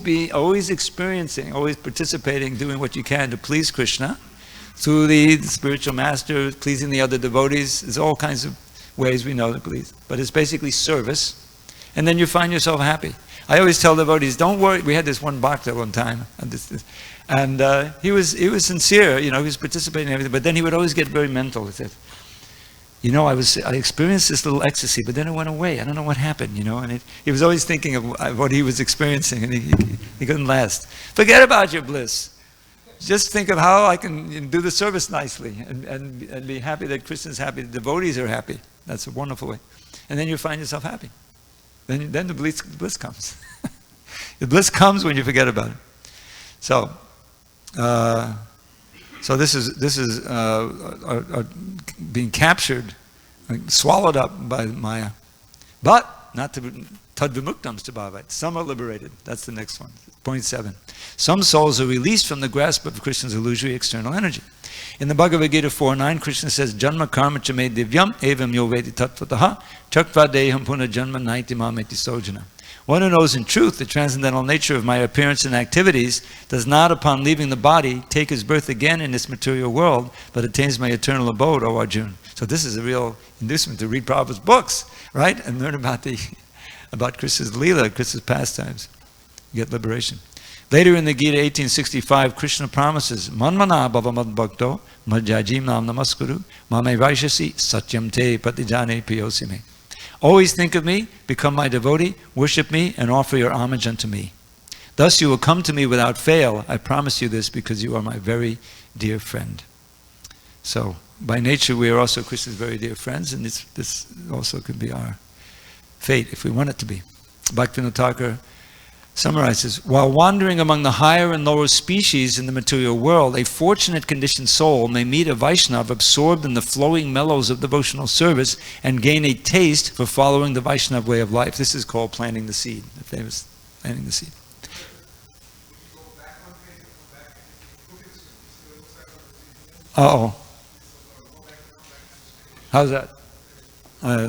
S1: experiencing, always participating, doing what you can to please Krishna through the spiritual master, pleasing the other devotees. There's all kinds of ways we know to please, but it's basically service, and then you find yourself happy. I always tell devotees, don't worry. We had this one bhakta one time, and he was sincere. He was participating in everything, but then he would always get very mental. He said, I experienced this little ecstasy, but then it went away. I don't know what happened, and he was always thinking of what he was experiencing, and he couldn't last. Forget about your bliss. Just think of how I can do the service nicely and be happy that Krishna's happy, the devotees are happy. That's a wonderful way. And then you find yourself happy. Then the bliss comes. The bliss comes when you forget about it. So this is being captured, swallowed up by Maya. But not to tadvimuktam stabhavat. Some are liberated. That's the next one. Point 7. Some souls are released from the grasp of Krishna's illusory external energy. In the Bhagavad Gita 4:9, Krishna says, Janma karma chame divyam evam yo vedi tattvataha chakva deham puna janma naiti mameti sojana. One who knows in truth the transcendental nature of my appearance and activities does not, upon leaving the body, take his birth again in this material world, but attains my eternal abode, O Arjuna. So this is a real inducement to read Prabhup's books, right? And learn about Krishna's Leela, Krishna's pastimes. You get liberation. Later in the Gita 1865, Krishna promises, Manmana bhavamad bhakto madhyajim nam namaskuru mame vaishasi satyam te patijane piyosime. Always think of me, become my devotee, worship me, and offer your homage unto me. Thus you will come to me without fail. I promise you this because you are my very dear friend. So, by nature we are also Krishna's very dear friends, and this also can be our fate if we want it to be. Bhaktivinoda Thakur summarizes, while wandering among the higher and lower species in the material world, a fortunate conditioned soul may meet a Vaishnava absorbed in the flowing mellows of devotional service and gain a taste for following the Vaishnava way of life. This is called planting the seed, the famous planting the seed. Uh-oh. How's that?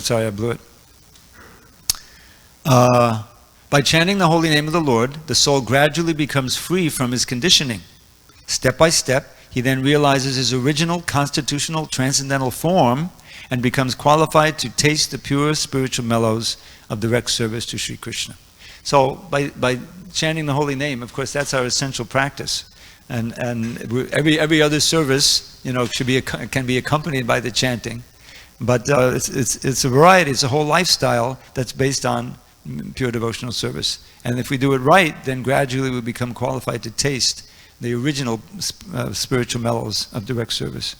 S1: Sorry, I blew it. By chanting the holy name of the Lord, the soul gradually becomes free from his conditioning. Step by step, he then realizes his original constitutional transcendental form and becomes qualified to taste the pure spiritual mellows of direct service to Sri Krishna. So by chanting the holy name, of course, that's our essential practice. And every other service, can be accompanied by the chanting. But it's a variety, it's a whole lifestyle that's based on pure devotional service. And if we do it right, then gradually we become qualified to taste the original spiritual mellows of direct service.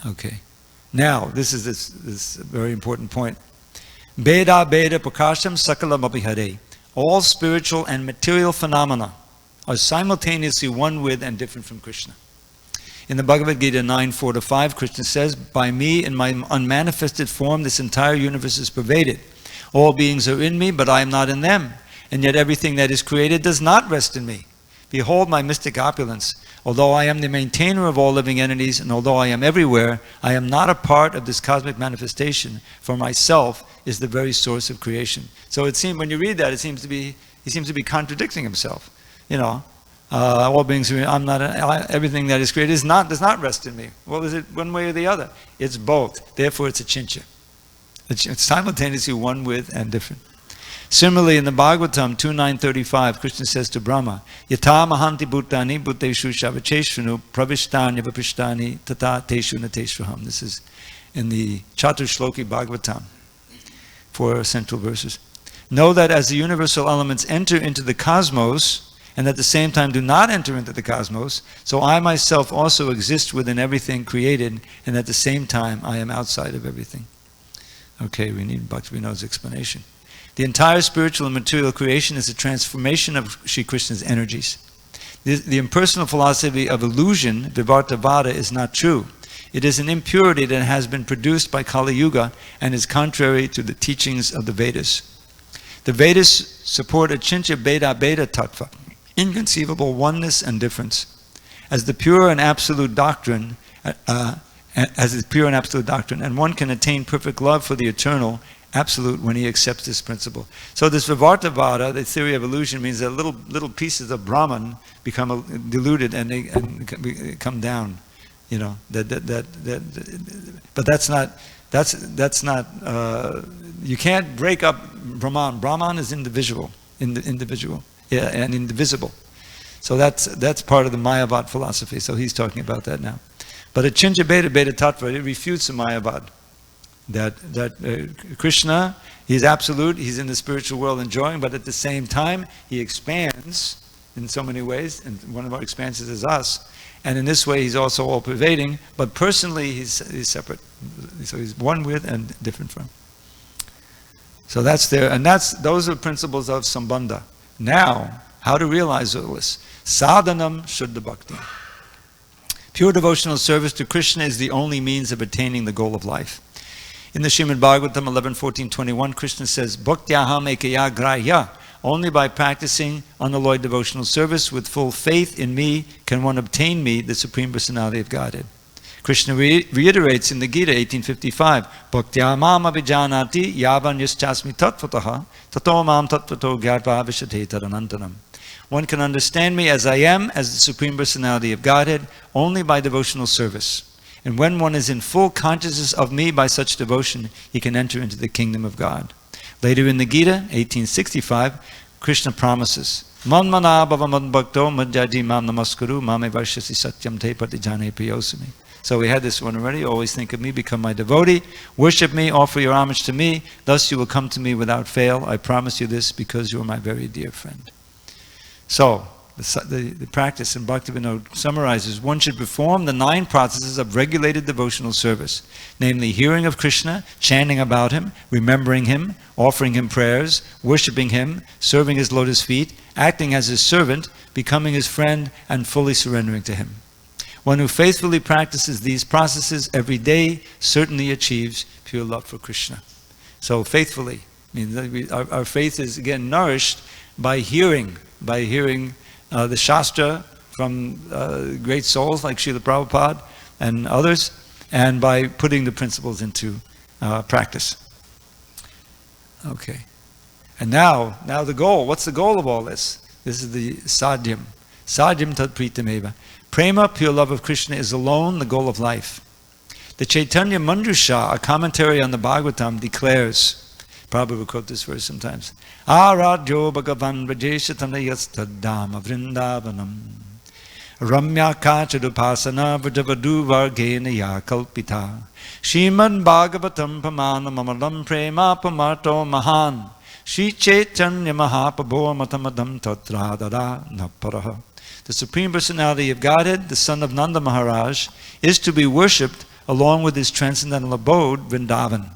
S1: Okay. Now, this is this very important point. Beda Beda Prakasham Sakalam Abhihare. All spiritual and material phenomena are simultaneously one with and different from Krishna. In the Bhagavad Gita 9:4-5, Krishna says, by me in my unmanifested form, this entire universe is pervaded. All beings are in me, but I am not in them. And yet everything that is created does not rest in me. Behold my mystic opulence. Although I am the maintainer of all living entities, and although I am everywhere, I am not a part of this cosmic manifestation, for myself is the very source of creation. So it seems, when you read that, he seems to be contradicting himself. You know, all beings, I'm not, everything that is created does not rest in me. Well, is it one way or the other? It's both. Therefore, it's a chincha. It's simultaneously one with and different. Similarly, in the Bhagavatam 2.9.35, Krishna says to Brahma, Yata mahanti bhutani bhuteshu shavacheshvanu pravishtani vapishtani tata teshu nateshvaham. This is in the Chaturshloki Bhagavatam, 4 central verses. Know that as the universal elements enter into the cosmos, and at the same time do not enter into the cosmos, so I myself also exist within everything created, and at the same time I am outside of everything. Okay, we need Bhaktivinoda's explanation. The entire spiritual and material creation is a transformation of Sri Krishna's energies. The impersonal philosophy of illusion, Vivartavada, is not true. It is an impurity that has been produced by Kali Yuga and is contrary to the teachings of the Vedas. The Vedas support a Chincha Beda Beda Tattva, inconceivable oneness and difference, as the pure and absolute doctrine, and one can attain perfect love for the eternal absolute when he accepts this principle. So this Vivartavada, the theory of illusion, means that little pieces of Brahman become diluted and they come down. You know, but that's not. You can't break up Brahman. Brahman is individual, and indivisible. So that's part of the Mayavad philosophy. So he's talking about that now. But a Chincha Beda Beda Tattva, it refutes the Mayavad. That Krishna, he's absolute, he's in the spiritual world enjoying, but at the same time, he expands in so many ways, and one of our expanses is us. And in this way, he's also all-pervading, but personally, he's separate. So he's one with and different from. So that's there, and those are principles of Sambandha. Now, how to realize all this? Sadhanam Shuddha Bhakti. Pure devotional service to Krishna is the only means of attaining the goal of life. In the Srimad Bhagavatam 11.14.21, Krishna says, Bhaktyaham ekaya grahya. Only by practicing unalloyed devotional service with full faith in me can one obtain me, the Supreme Personality of Godhead. Krishna reiterates in the Gita 18.55, Bhaktyamam abhijanati yavan yaschasmi tattvataha tato mam tattvato gyatva vishate tadanantanam. One can understand me as I am, as the Supreme Personality of Godhead, only by devotional service. And when one is in full consciousness of me by such devotion, he can enter into the kingdom of God. Later in the Gita, 1865, Krishna promises, Manmana bhava madbhakto madhyaji mam namaskuru mame varshasi satyam te patijane priyosami. So we had this one already. Always think of me, become my devotee, worship me, offer your homage to me, thus you will come to me without fail. I promise you this because you are my very dear friend. So, the practice in Bhaktivinoda summarizes, one should perform the 9 processes of regulated devotional service, namely hearing of Krishna, chanting about him, remembering him, offering him prayers, worshipping him, serving his lotus feet, acting as his servant, becoming his friend, and fully surrendering to him. One who faithfully practices these processes every day certainly achieves pure love for Krishna. So faithfully, our faith is again nourished by hearing the Shastra from great souls like Srila Prabhupada and others, and by putting the principles into practice. Okay. And now the goal. What's the goal of all this? This is the sadhyam. Sadhyam tat pritameva. Prema, pure love of Krishna, is alone the goal of life. The Chaitanya Manjusha, a commentary on the Bhagavatam, declares, Prabhu will quote this verse sometimes, Aradhyo bhagavan vrajeshatanayastadama vrindavanam ramya kachadupasana vrajavadu vargena ya kalpita Shrimad Bhagavatam pamanam amalam prema pamarto mahan Shri Chaitanya Mahaprabho matamadam tatra dada naparaha. The Supreme Personality of Godhead, the son of Nanda Maharaj, is to be worshipped along with his transcendental abode, Vrindavan.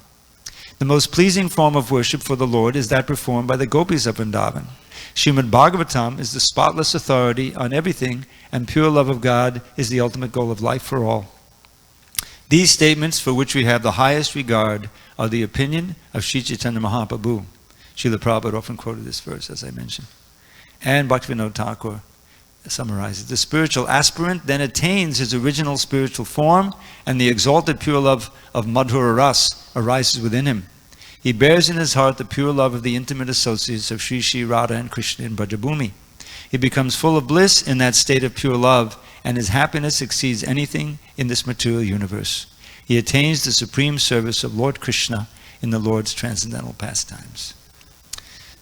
S1: The most pleasing form of worship for the Lord is that performed by the gopis of Vrindavan. Srimad Bhagavatam is the spotless authority on everything, and pure love of God is the ultimate goal of life for all. These statements, for which we have the highest regard, are the opinion of Sri Chaitanya Mahaprabhu. Srila Prabhupada often quoted this verse, as I mentioned. And Bhaktivinoda Thakur summarizes. The spiritual aspirant then attains his original spiritual form, and the exalted pure love of Madhura Ras arises within him. He bears in his heart the pure love of the intimate associates of Sri Sri Radha and Krishna in Brajabhumi. He becomes full of bliss in that state of pure love, and his happiness exceeds anything in this material universe. He attains the supreme service of Lord Krishna in the Lord's transcendental pastimes.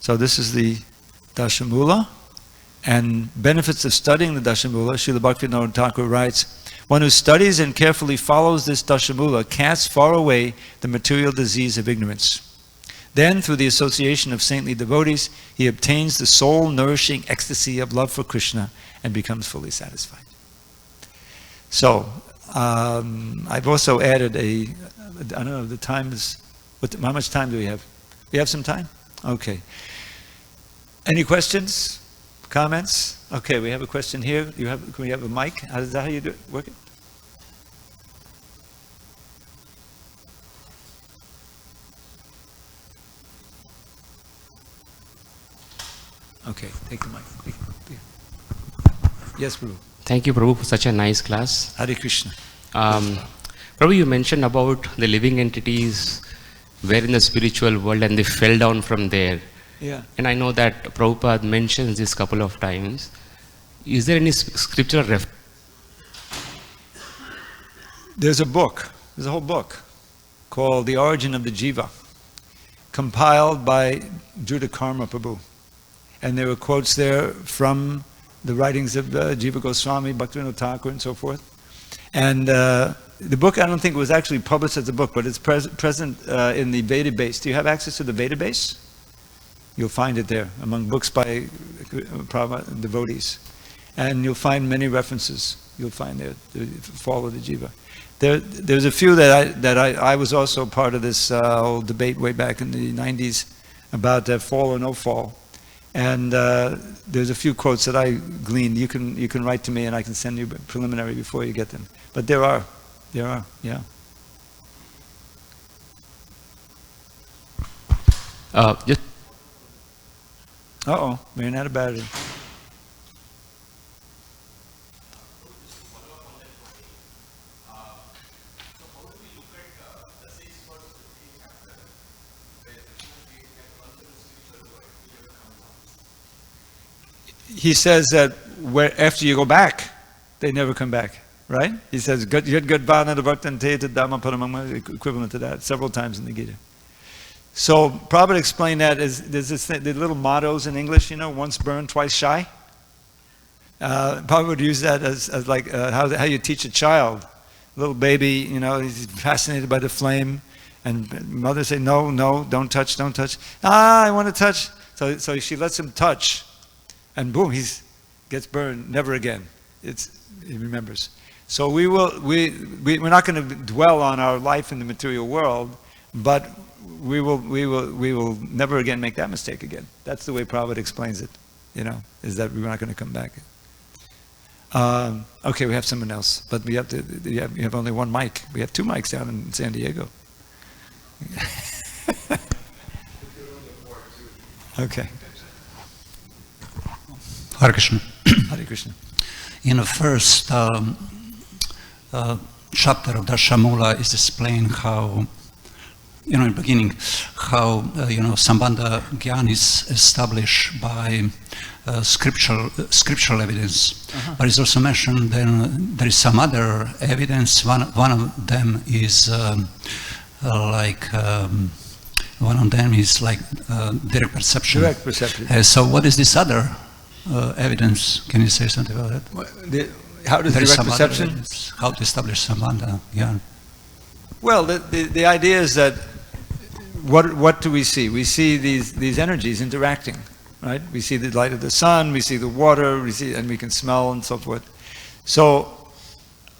S1: So this is the Dasha-mula, and benefits of studying the Dasha-mula. Srila Bhaktivinoda Thakur writes, one who studies and carefully follows this Dasha-mula casts far away the material disease of ignorance. Then, through the association of saintly devotees, he obtains the soul-nourishing ecstasy of love for Krishna and becomes fully satisfied. So, I've also added I don't know, the time is, how much time do we have? We have some time? Okay. Any questions? Comments? Okay, we have a question here. Can we have a mic? Is that how you do it? Work it? Okay, take the mic. Yes, Prabhu.
S2: Thank you, Prabhu, for such a nice class.
S1: Hare Krishna.
S2: Prabhu, you mentioned about the living entities were in the spiritual world and they fell down from there.
S1: Yeah.
S2: And I know that Prabhupada mentions this couple of times. Is there any scriptural reference?
S1: There's a whole book called The Origin of the Jiva, compiled by Judakarma Prabhu. And there were quotes there from the writings of Jiva Goswami, Bhaktivinoda Thakur, and so forth. And the book, I don't think it was actually published as a book, but it's present in the Veda base. Do you have access to the Veda base? You'll find it there, among books by Prabhupada devotees. And you'll find many references. You'll find there, the fall of the Jiva. There's a few that I was also part of this whole debate way back in the 90s about fall or no fall. And there's a few quotes that I gleaned. You can write to me and I can send you preliminary before you get them. But there are, yeah.
S2: Just
S1: Uh-oh, we ran out of battery. He says that after you go back, they never come back, right? He says, equivalent to that, several times in the Gita. So Prabhupada explained that as there's this thing, the little mottos in English, once burned, twice shy. Prabhupada would use that as like how you teach a child. Little baby, he's fascinated by the flame, and mother say, no, don't touch. I want to touch. So she lets him touch, and boom, he gets burned. Never again. He remembers. So we're not going to dwell on our life in the material world, but we will never again make that mistake again. That's the way Prabhupada explains it, is that we're not going to come back. Okay, we have someone else, but you have only one mic. We have two mics down in San Diego. Okay.
S3: Hare Krishna.
S1: Hare Krishna.
S3: In the first chapter of Dasha-mula is explained how, in the beginning, how, Sambandha Gyan is established by scriptural evidence. Uh-huh. But it's also mentioned then there is some other evidence. One of them is direct perception.
S1: Direct perception.
S3: So what is this other evidence? Can you say something about that?
S1: How does direct perception?
S3: How to establish Sambandha Gyan?
S1: Well, the idea is that what do we see? We see these energies interacting. right? We see the light of the sun, we see the water, and we can smell and so forth. So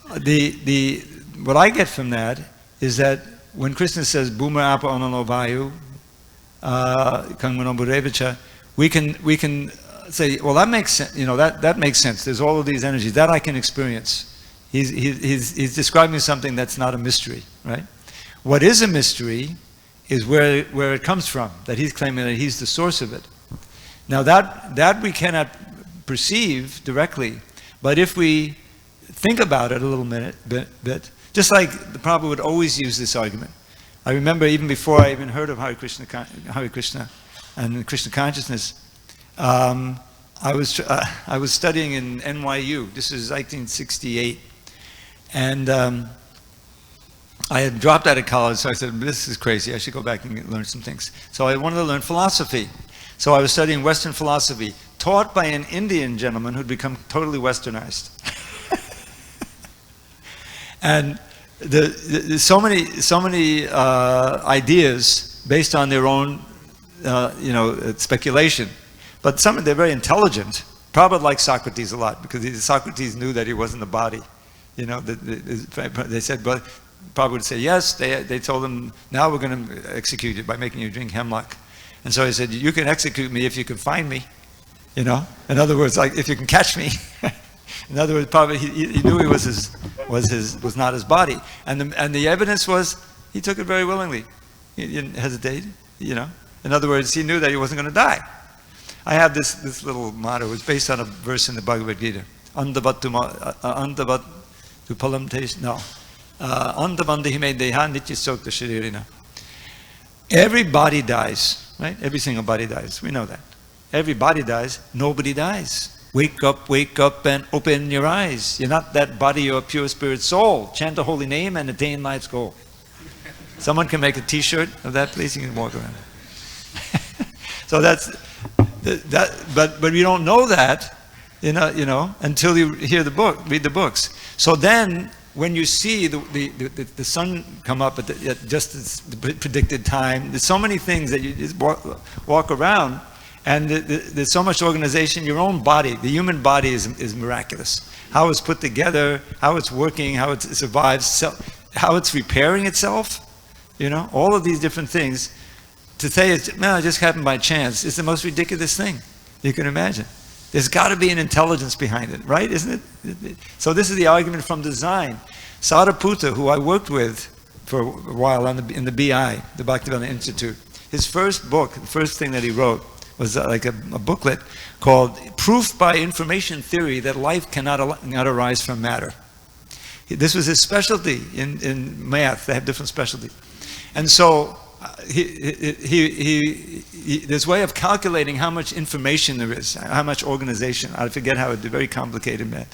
S1: what I get from that is that when Krishna says Bhuma apa anano vayu kangmano burevacha, we can say, well, that makes sense. That makes sense. There's all of these energies that I can experience. He's describing something that's not a mystery, right? What is a mystery is where it comes from. That he's claiming that he's the source of it. Now that we cannot perceive directly, but if we think about it a little bit, just like the Prabhu would always use this argument. I remember even before I even heard of Hare Krishna and Krishna consciousness, I was studying in NYU. This is 1968, and I had dropped out of college, so I said, "This is crazy. I should go back and learn some things." So I wanted to learn philosophy. So I was studying Western philosophy, taught by an Indian gentleman who'd become totally Westernized. And so many ideas based on their own, speculation. But they're very intelligent. Prabhupada liked Socrates a lot because Socrates knew that he wasn't the body. They said, but Prabhupada would say yes. They told him, now we're going to execute you by making you drink hemlock. And so he said, you can execute me if you can find me. In other words, like if you can catch me. In other words, probably he knew he was not his body, and the evidence was he took it very willingly. He didn't hesitate. In other words, he knew that he wasn't going to die. I have this little motto. It's based on a verse in the Bhagavad Gita. Andavattu palamtesh. No. Andavandahime deha nityasokta sharirina. Every body dies, right? Every single body dies. We know that. Every body dies. Nobody dies. Wake up and open your eyes. You're not that body, you're a pure spirit soul. Chant the holy name and attain life's goal. Someone can make a t-shirt of that, please? You can walk around. So but we don't know that, until you hear the book, read the books. So then, when you see the sun come up at just the predicted time, there's so many things that you just walk around. And there's so much organization. Your own body, the human body is miraculous. How it's put together, how it's working, how it survives, how it's repairing itself. All of these different things. To say it just happened by chance is the most ridiculous thing you can imagine. There's got to be an intelligence behind it, right? Isn't it? So this is the argument from design. Sariputta, who I worked with for a while in the BI, the Bhaktivedanta Institute, his first book, the first thing that he wrote, was like a booklet called Proof by Information Theory that Life Cannot Arise from Matter. This was his specialty in math. They have different specialties. And so this way of calculating how much information there is, how much organization. I forget how it's very complicated math.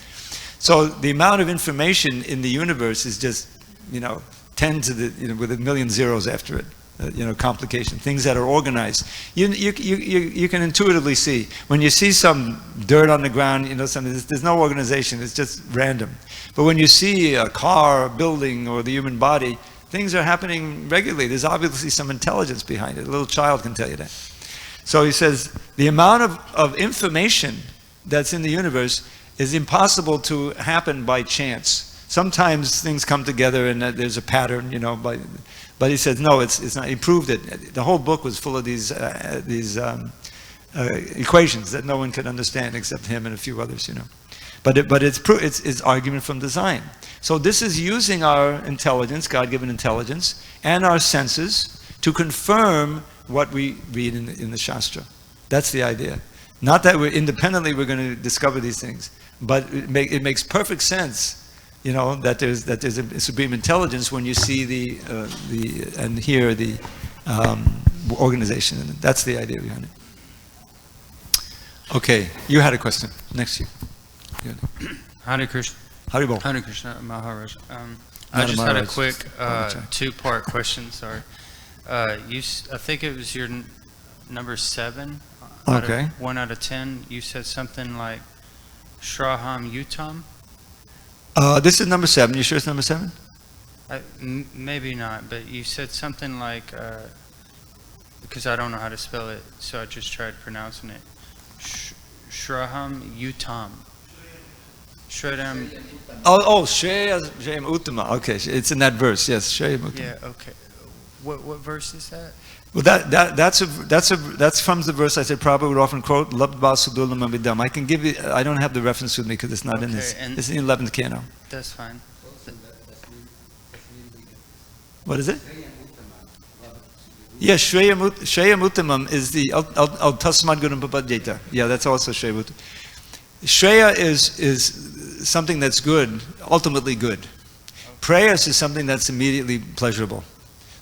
S1: So the amount of information in the universe is just, 10 to the, with a million zeros after it. Complication, things that are organized. You can intuitively see when you see some dirt on the ground. There's no organization. It's just random. But when you see a car, a building, or the human body, things are happening regularly. There's obviously some intelligence behind it. A little child can tell you that. So he says the amount of information that's in the universe is impossible to happen by chance. Sometimes things come together and there's a pattern, But he said, no, it's not. He proved it. The whole book was full of these equations that no one could understand except him and a few others, But it's argument from design. So this is using our intelligence, God-given intelligence, and our senses to confirm what we read in the Shastra. That's the idea. Not that we're going to discover these things, but it makes perfect sense. That there's a supreme intelligence when you see and hear the organization. And that's the idea behind it. Okay, you had a question. Next you.
S4: Hare Krishna.
S1: Haribol.
S4: Hare Krishna, Maharaj. I just had a quick two-part question. Sorry. I think it was your number 7.
S1: Okay.
S4: 1 out of 10. You said something like Shraham Yutam.
S1: This is number 7. You sure it's number 7?
S4: Maybe not, but you said something like, because I don't know how to spell it, so I just tried pronouncing it. Shraham Utam. Shredam.
S1: Shreya Uttama. Okay, it's in that verse. Yes, Shreya Uttama.
S4: Yeah. Okay. What verse is that?
S1: Well, that's from the verse I said Prabhu would often quote. Labd Basudulam Amidam. I can give you. I don't have the reference with me because it's not in this. It's in the 11th canto.
S4: That's fine.
S1: What is it? Yeah, Shreya Uttamam is the Al Tasmad Gurum Papadyeta. Yeah, that's also Shreya Uttamam. Shreya is something that's good, ultimately good. Prayas is something that's immediately pleasurable.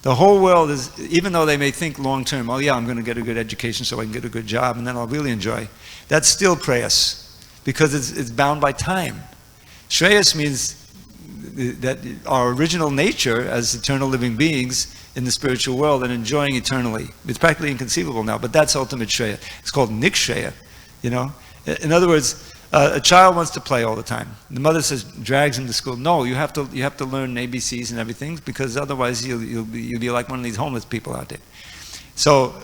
S1: The whole world is, even though they may think long term, oh yeah, I'm going to get a good education so I can get a good job and then I'll really enjoy. That's still prayas because it's bound by time. Shreyas means that our original nature as eternal living beings in the spiritual world and enjoying eternally. It's practically inconceivable now, but that's ultimate Shreya. It's called Nikshreya, you know. In other words, a child wants to play all the time. The mother says, drags him to school. No, you have to learn ABCs and everything because otherwise you'll be like one of these homeless people out there. So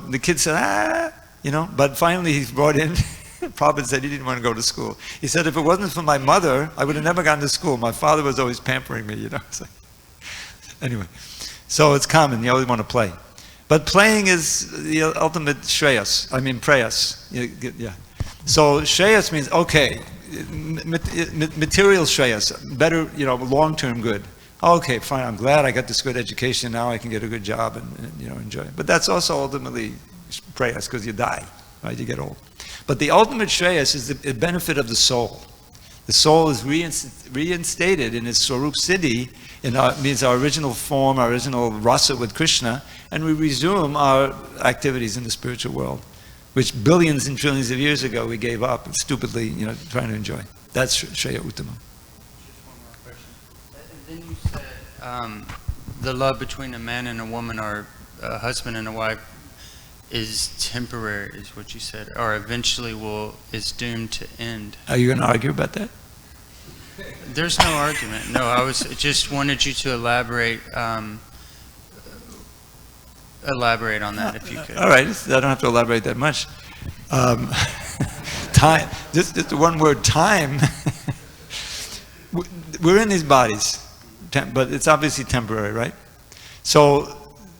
S1: the kid said, you know. But finally he's brought in. Prabhupada said he didn't want to go to school. He said, if it wasn't for my mother, I would have never gone to school. My father was always pampering me, you know. So, anyway, so it's common. You always want to play. But playing is the ultimate shreyas. I mean, prayas. Yeah. So shreyas means, okay, material shreyas, better, you know, long-term good. Okay, fine, I'm glad I got this good education. Now I can get a good job and you know, enjoy it. But that's also ultimately prayas because you die, right? You get old. But the ultimate shreyas is the benefit of the soul. The soul is reinstated in its Swarup Siddhi, means our original form, our original rasa with Krishna, and we resume our activities in the spiritual world, which billions and trillions of years ago we gave up stupidly, you know, trying to enjoy. That's Shreya Uttama.
S4: Just one more question. Then you said the love between a man and a woman, or a husband and a wife, is temporary, is what you said, or eventually is doomed to end.
S1: Are you going to argue about that?
S4: There's no argument. No, I just wanted you to elaborate on that if you could.
S1: All right, I don't have to elaborate that much. Time, just the one word, time. We're in these bodies, but it's obviously temporary, right? So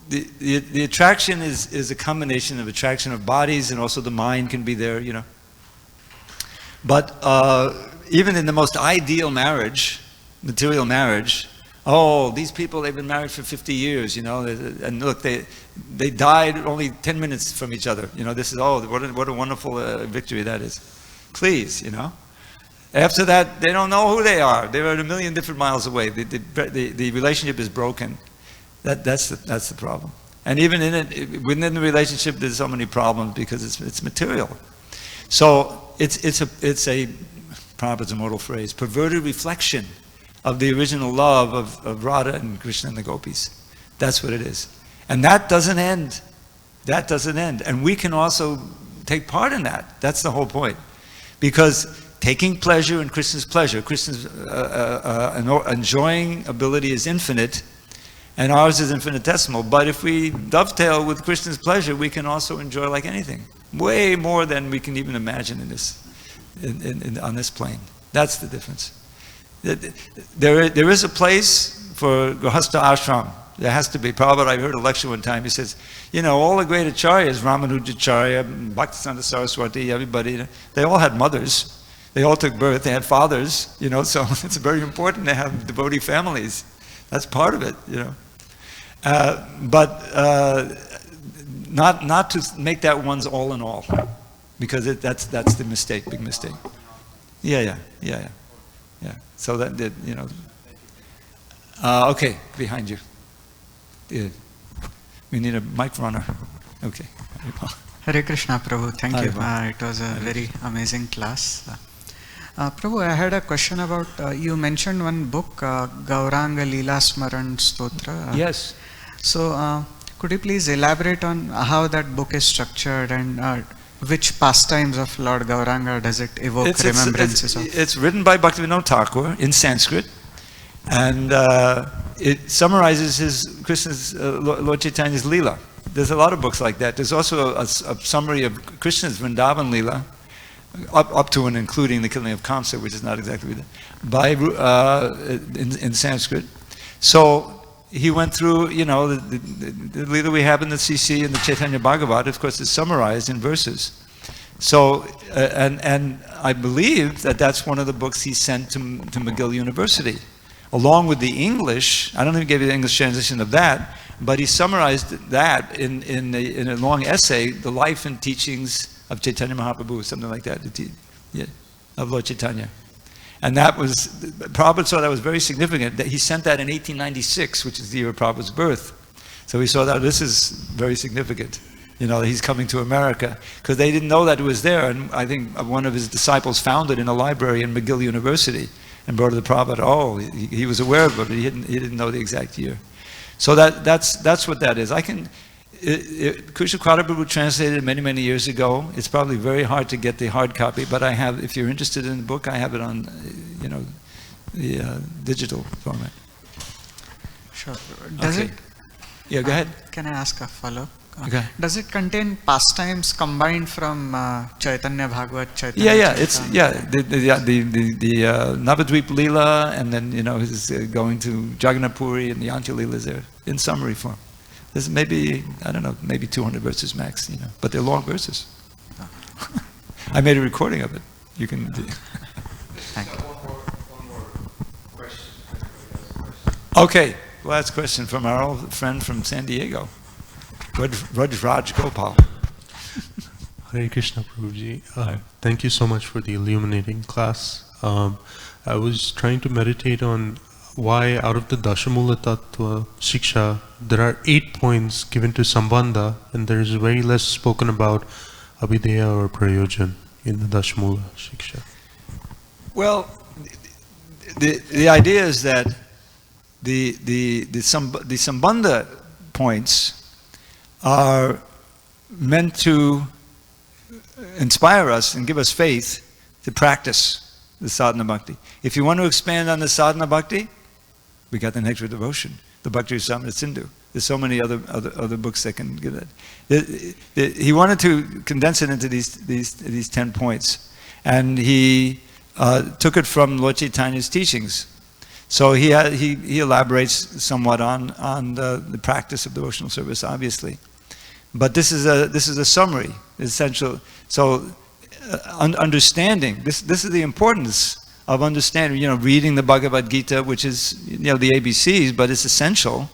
S1: the attraction is a combination of attraction of bodies, and also the mind can be there, you know. But even in the most ideal marriage, material marriage, oh, these people, they've been married for 50 years, you know, and look, they died only 10 minutes from each other. You know, this is, oh, what a wonderful victory that is. Please, you know. After that, they don't know who they are. They're a million different miles away. The relationship is broken. That's the problem. And even within the relationship, there's so many problems because it's material. So it's a Prabhupada's immortal phrase, perverted reflection of the original love of Radha and Krishna and the gopis. That's what it is. And that doesn't end. That doesn't end. And we can also take part in that. That's the whole point. Because taking pleasure in Krishna's pleasure, Krishna's enjoying ability is infinite, and ours is infinitesimal. But if we dovetail with Krishna's pleasure, we can also enjoy like anything. Way more than we can even imagine on this plane. That's the difference. There is a place for Grihastha ashram. There has to be. Prabhupada, I heard a lecture one time, he says, you know, all the great acharyas, Ramanujacharya, Bhaktisiddhanta Saraswati, everybody, they all had mothers. They all took birth. They had fathers, you know, so it's very important to have devotee families. That's part of it, you know. But not to make that one's all in all, because that's the mistake, big mistake. Yeah. So that you know. Okay, behind you. Yeah. We need a mic runner. Okay.
S5: Hare Krishna, Prabhu. Thank you. It was a very amazing class. Prabhu, I had a question about, you mentioned one book, Gauranga Leela Smaran Stotra.
S1: Yes.
S5: So, could you please elaborate on how that book is structured and which pastimes of Lord Gauranga does it evoke remembrances of?
S1: It's written by Bhaktivinoda Thakur in Sanskrit, and it summarizes Krishna's, Lord Chaitanya's Leela. there's a lot of books like that. There's also a summary of Krishna's Vrindavan Leela, up to and including the killing of Kamsa, which is not exactly that, by in Sanskrit. So he went through, the Leela we have in the CC and the Chaitanya Bhagavat, of course, is summarized in verses. So, and I believe that that's one of the books he sent to McGill University, along with the English. I don't even give you the English translation of that, but he summarized that in a long essay, The Life and Teachings of Chaitanya Mahaprabhu, something like that, of Lord Chaitanya. And that was, Prabhupada saw that was very significant. That he sent that in 1896, which is the year of Prabhupada's birth. So he saw that this is very significant. He's coming to America, because they didn't know that it was there. And I think one of his disciples found it in a library in McGill University and brought it to Prabhupada. Oh, he was aware of it, but he didn't know the exact year. So that's what that is. Krishna Prabhu translated it many, many years ago. It's probably very hard to get the hard copy, but I have, if you're interested in the book, I have it on, the digital format.
S5: Sure.
S1: Yeah, go ahead.
S5: Can I ask a follow-up?
S1: Okay.
S5: Does it contain pastimes combined from Chaitanya Bhagavat, Chaitanya?
S1: The Navadvip Leela, and then his going to Jagannath Puri, and the Antya Leela is there in summary form. There's maybe 200 verses max, but they're long verses. I made a recording of it. You can.
S5: Thank you.
S6: One more question.
S1: Okay, last question from our old friend from San Diego, Raj Gopal.
S6: Hare Krishna, Prabhuji. Thank you so much for the illuminating class. I was trying to meditate on why out of the Dasha-mula-tattva Shiksha, there are 8 points given to Sambandha, and there is very less spoken about Abhideya or Prayojan in the Dasha-mula Shiksha.
S1: Well, the idea is that the Sambandha points are meant to inspire us and give us faith to practice the sadhana bhakti. If you want to expand on the sadhana bhakti, we got the Nectar of Devotion, the Bhakti Rasamrita Sindhu. There's so many other books that can give that. He wanted to condense it into these 10 points, and he took it from Lord Chaitanya's teachings. So he elaborates somewhat on the practice of devotional service, obviously. But this is a summary, essential. So understanding, this is the importance of understanding, reading the Bhagavad Gita, which is, the ABCs, but it's essential.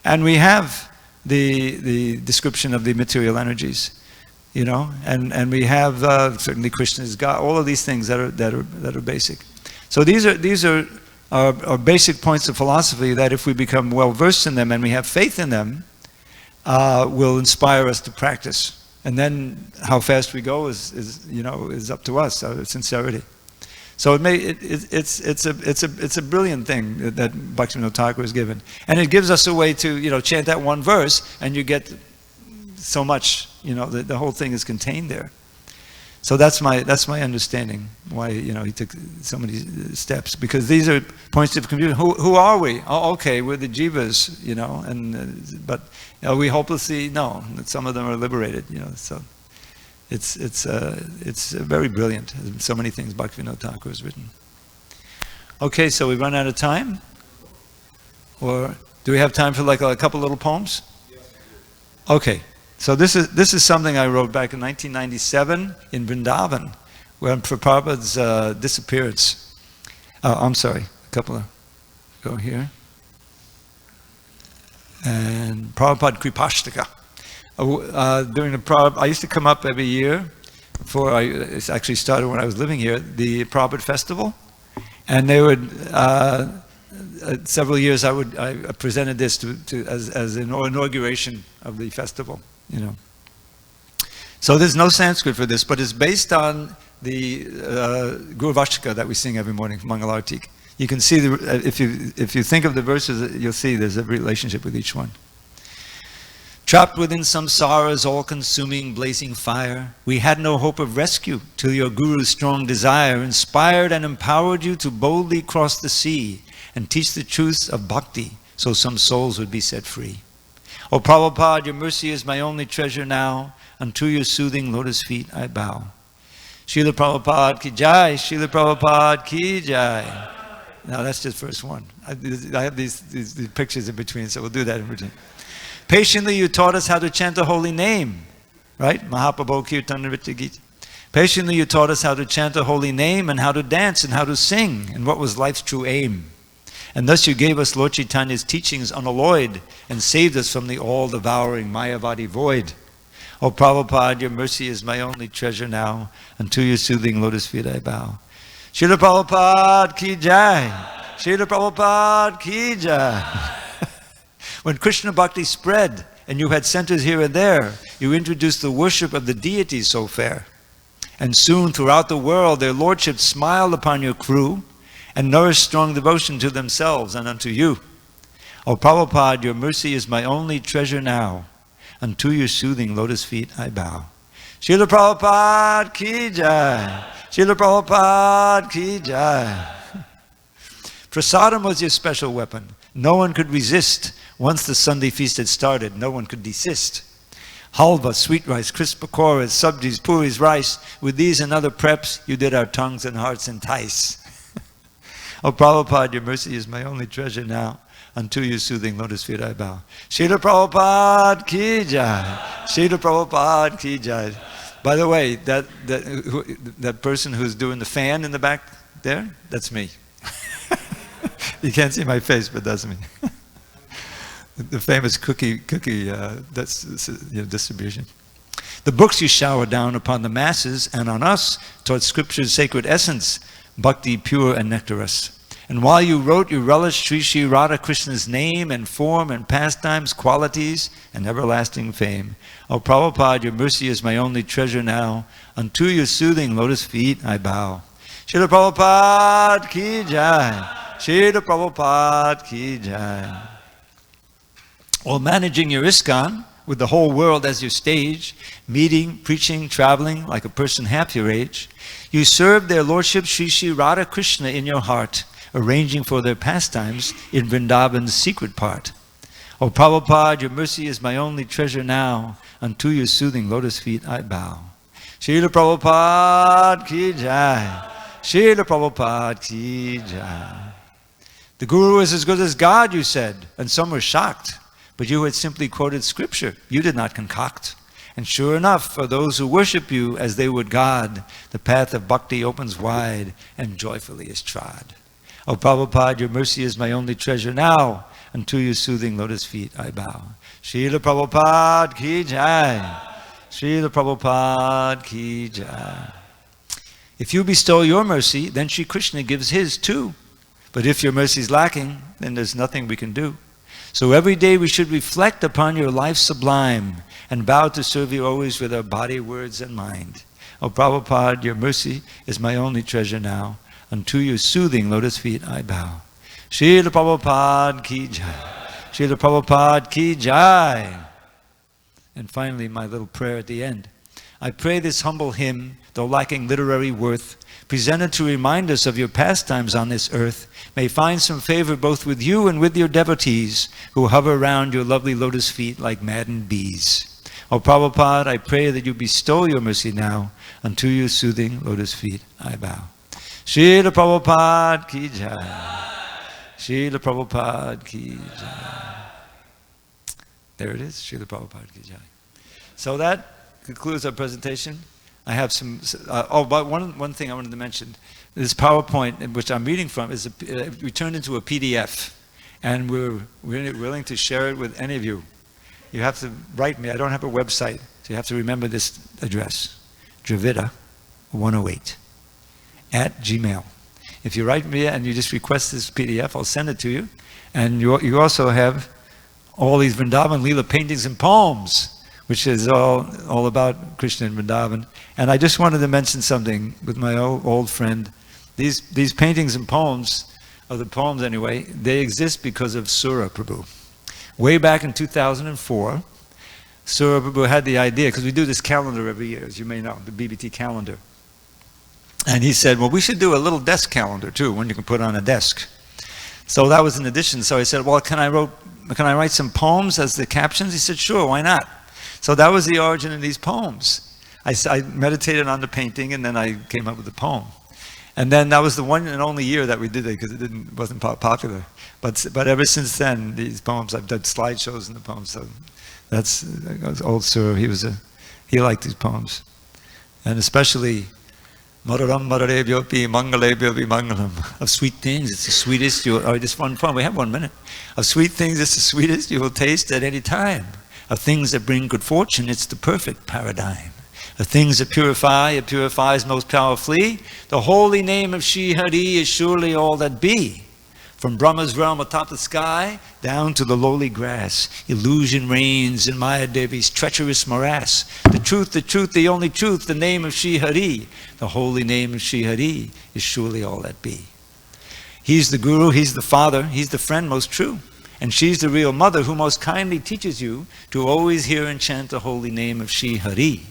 S1: And we have the description of the material energies, and we have certainly Krishna's God, all of these things that are basic. So these are basic points of philosophy that if we become well versed in them and we have faith in them, will inspire us to practice. And then how fast we go is up to us, our sincerity. So it's a brilliant thing that Bhaktivinoda Thakur has given, and it gives us a way to chant that one verse, and you get so much. The whole thing is contained there. So that's my understanding why he took so many steps, because these are points of confusion. Who are we? Oh, okay, we're the jivas, but are we hopelessly? No, some of them are liberated, So it's very brilliant. So many things Bhaktivinoda Thakur has written. Okay, so we've run out of time, or do we have time for like a couple little poems? Okay. So this is something I wrote back in 1997 in Vrindavan, for Prabhupada's disappearance. I'm sorry, a couple of go here. And Prabhupada Kripashtaka. During the Prabhupada, I used to come up every year it actually started when I was living here, the Prabhupada Festival, and they would. Several years I presented this as an inauguration of the festival. So there's no Sanskrit for this, but it's based on the Guru Vashika that we sing every morning, Mangalarti. You can see, if you think of the verses, you'll see there's a relationship with each one. Trapped within samsara's all-consuming blazing fire, we had no hope of rescue till your Guru's strong desire inspired and empowered you to boldly cross the sea and teach the truths of bhakti so some souls would be set free. O Prabhupada, your mercy is my only treasure now. Unto your soothing lotus feet I bow. Srila Prabhupada ki jai, Srila Prabhupada ki jai. Now that's just verse 1. I have these pictures in between, so we'll do that in between. Patiently you taught us how to chant the holy name. Right? Mahaprabhu Kirtan Nritta Gita. Patiently you taught us how to chant the holy name and how to dance and how to sing and what was life's true aim. And thus you gave us Lord Chaitanya's teachings unalloyed and saved us from the all-devouring Mayavadi void. O Prabhupada, your mercy is my only treasure now. Unto your soothing lotus feet I bow. Srila Prabhupada ki jai. Srila Prabhupada ki jai. When Krishna Bhakti spread and you had centers here and there, you introduced the worship of the deities so fair. And soon throughout the world their lordships smiled upon your crew and nourished strong devotion to themselves and unto you. O Prabhupada, your mercy is my only treasure now. Unto your soothing lotus feet I bow. Srila Prabhupada ki jai. Srila Prabhupada ki jai. Prasadam was your special weapon. No one could resist. Once the Sunday feast had started, no one could desist. Halva, sweet rice, crisp pakoras, sabjis, puris, rice. With these and other preps, you did our tongues and hearts entice. O Prabhupada, your mercy is my only treasure now. Unto your soothing lotus feet I bow. Srila Prabhupada ki jai. Srila Prabhupada ki jai. By the way, that person who's doing the fan in the back there, that's me. You can't see my face, but that's me. The famous cookie distribution. The books you shower down upon the masses and on us taught Scripture's sacred essence, bhakti pure and nectarous. And while you wrote, you relished Sri Sri Radha Krishna's name and form and pastimes, qualities, and everlasting fame. O Prabhupada, your mercy is my only treasure now. Unto your soothing lotus feet I bow. Srila Prabhupada ki jai. Srila Prabhupada ki jai. While managing your ISKCON with the whole world as your stage, meeting, preaching, traveling like a person half your age, you served their lordship Sri Sri Radha Krishna in your heart, arranging for their pastimes in Vrindavan's secret part. O Prabhupada, your mercy is my only treasure now. Unto your soothing lotus feet I bow. Srila Prabhupada ki jai. Srila Prabhupada ki jai. The Guru is as good as God, you said, and some were shocked. But you had simply quoted Scripture. You did not concoct. And sure enough, for those who worship you as they would God, the path of bhakti opens wide and joyfully is trod. O Prabhupada, your mercy is my only treasure now. Unto your soothing lotus feet I bow. Srila Prabhupada ki jai. Srila Prabhupada ki jai. If you bestow your mercy, then Sri Krishna gives his too. But if your mercy is lacking, then there's nothing we can do. So every day we should reflect upon your life sublime and vow to serve you always with our body, words, and mind. O Prabhupada, your mercy is my only treasure now. Unto your soothing lotus feet I bow. Srila Prabhupada ki jai. Srila Prabhupada ki jai. And finally, my little prayer at the end. I pray this humble hymn, though lacking literary worth, presented to remind us of your pastimes on this earth, may find some favor both with you and with your devotees who hover around your lovely lotus feet like maddened bees. O Prabhupada, I pray that you bestow your mercy now. Unto your soothing lotus feet I bow. Srila Prabhupada ki jai. Srila Prabhupada ki jai. There it is, Srila Prabhupada ki jai. So that concludes our presentation. I have some, but one thing I wanted to mention. This PowerPoint, which I'm reading from, is we turned into a PDF, and we're willing to share it with any of you. You have to write me. I don't have a website, so you have to remember this address: Dravida 108 @gmail. If you write me and you just request this PDF, I'll send it to you. And you also have all these Vrindavan Leela paintings and poems, which is all about Krishna and Vrindavan. And I just wanted to mention something with my old friend. These paintings and poems, or the poems anyway, they exist because of Sura Prabhu. Way back in 2004, Sura Prabhu had the idea, because we do this calendar every year, as you may know, the BBT calendar. And he said, well, we should do a little desk calendar too, one you can put on a desk. So that was an addition. So I said, well, can I can I write some poems as the captions? He said, sure, why not? So that was the origin of these poems. I meditated on the painting, and then I came up with the poem. And then that was the one and only year that we did it, because it wasn't popular. But ever since then, these poems, I've done slideshows in the poems. So that's old Sir. He liked these poems, and especially Madaram Madarebhyopi Mangalebhyopi Mangalam. Of sweet things, it's the sweetest. Just one poem. We have 1 minute. Of sweet things, it's the sweetest you will taste at any time. Of things that bring good fortune, it's the perfect paradigm. Of things that purify, it purifies most powerfully. The holy name of Shri Hari is surely all that be. From Brahma's realm atop the sky, down to the lowly grass, illusion reigns in Maya Devi's treacherous morass. The truth, the only truth, the name of Shri Hari. The holy name of Shri Hari is surely all that be. He's the Guru, he's the Father, he's the friend most true. And she's the real mother who most kindly teaches you to always hear and chant the holy name of Shri Hari.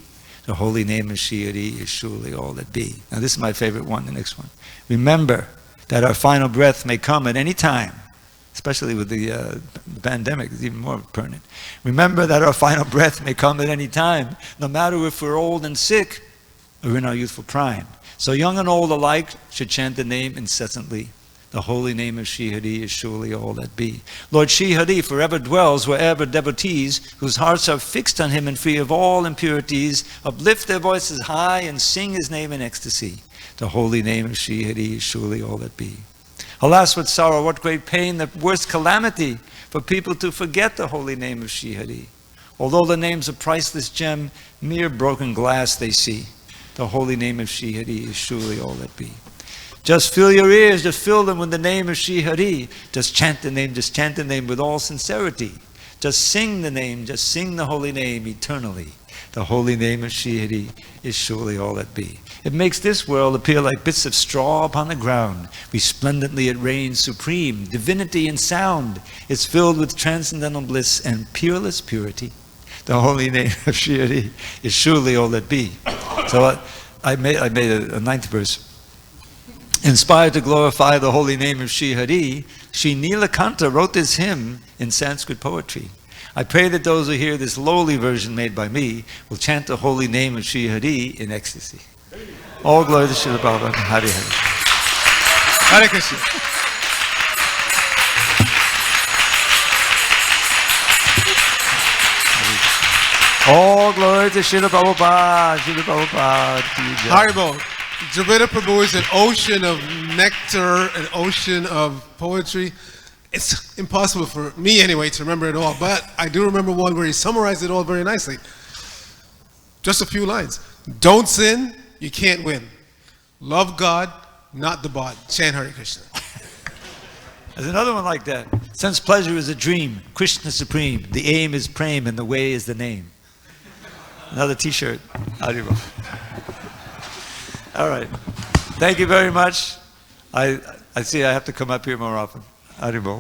S1: The holy name of Shri Hari is surely all that be. Now this is my favorite one, the next one. Remember that our final breath may come at any time, especially with the pandemic, it's even more pertinent. Remember that our final breath may come at any time, no matter if we're old and sick or in our youthful prime. So young and old alike should chant the name incessantly. The holy name of Shri Hari is surely all that be. Lord Shri Hari forever dwells wherever devotees whose hearts are fixed on him and free of all impurities uplift their voices high and sing his name in ecstasy. The holy name of Shri Hari is surely all that be. Alas, what sorrow, what great pain, the worst calamity for people to forget the holy name of Shri Hari. Although the name's a priceless gem, mere broken glass they see. The holy name of Shri Hari is surely all that be. Just fill your ears, just fill them with the name of Shri Hari. Just chant the name with all sincerity. Just sing the name, just sing the holy name eternally. The holy name of Shri Hari is surely all that be. It makes this world appear like bits of straw upon the ground. Resplendently it reigns supreme, divinity and sound. It's filled with transcendental bliss and peerless purity. The holy name of Shri Hari is surely all that be. So I made a ninth verse. Inspired to glorify the holy name of Shri Hari, Shri Nilakanta wrote this hymn in Sanskrit poetry. I pray that those who hear this lowly version made by me will chant the holy name of Shri Hari in ecstasy. All glory to Srila Prabhupada. Hare Hare.
S7: Hare Krishna.
S1: All glory to Srila Prabhupada. Srila Prabhupada.
S7: Haribo. Dravida Prabhu is an ocean of nectar, an ocean of poetry. It's impossible for me anyway to remember it all, but I do remember one where he summarized it all very nicely. Just a few lines. Don't sin, you can't win. Love God, not the body. Chant Hare Krishna.
S1: There's another one like that. Sense pleasure is a dream, Krishna supreme. The aim is prema and the way is the name. Another t-shirt. Haribo. All right. Thank you very much. I see I have to come up here more often. Haribo.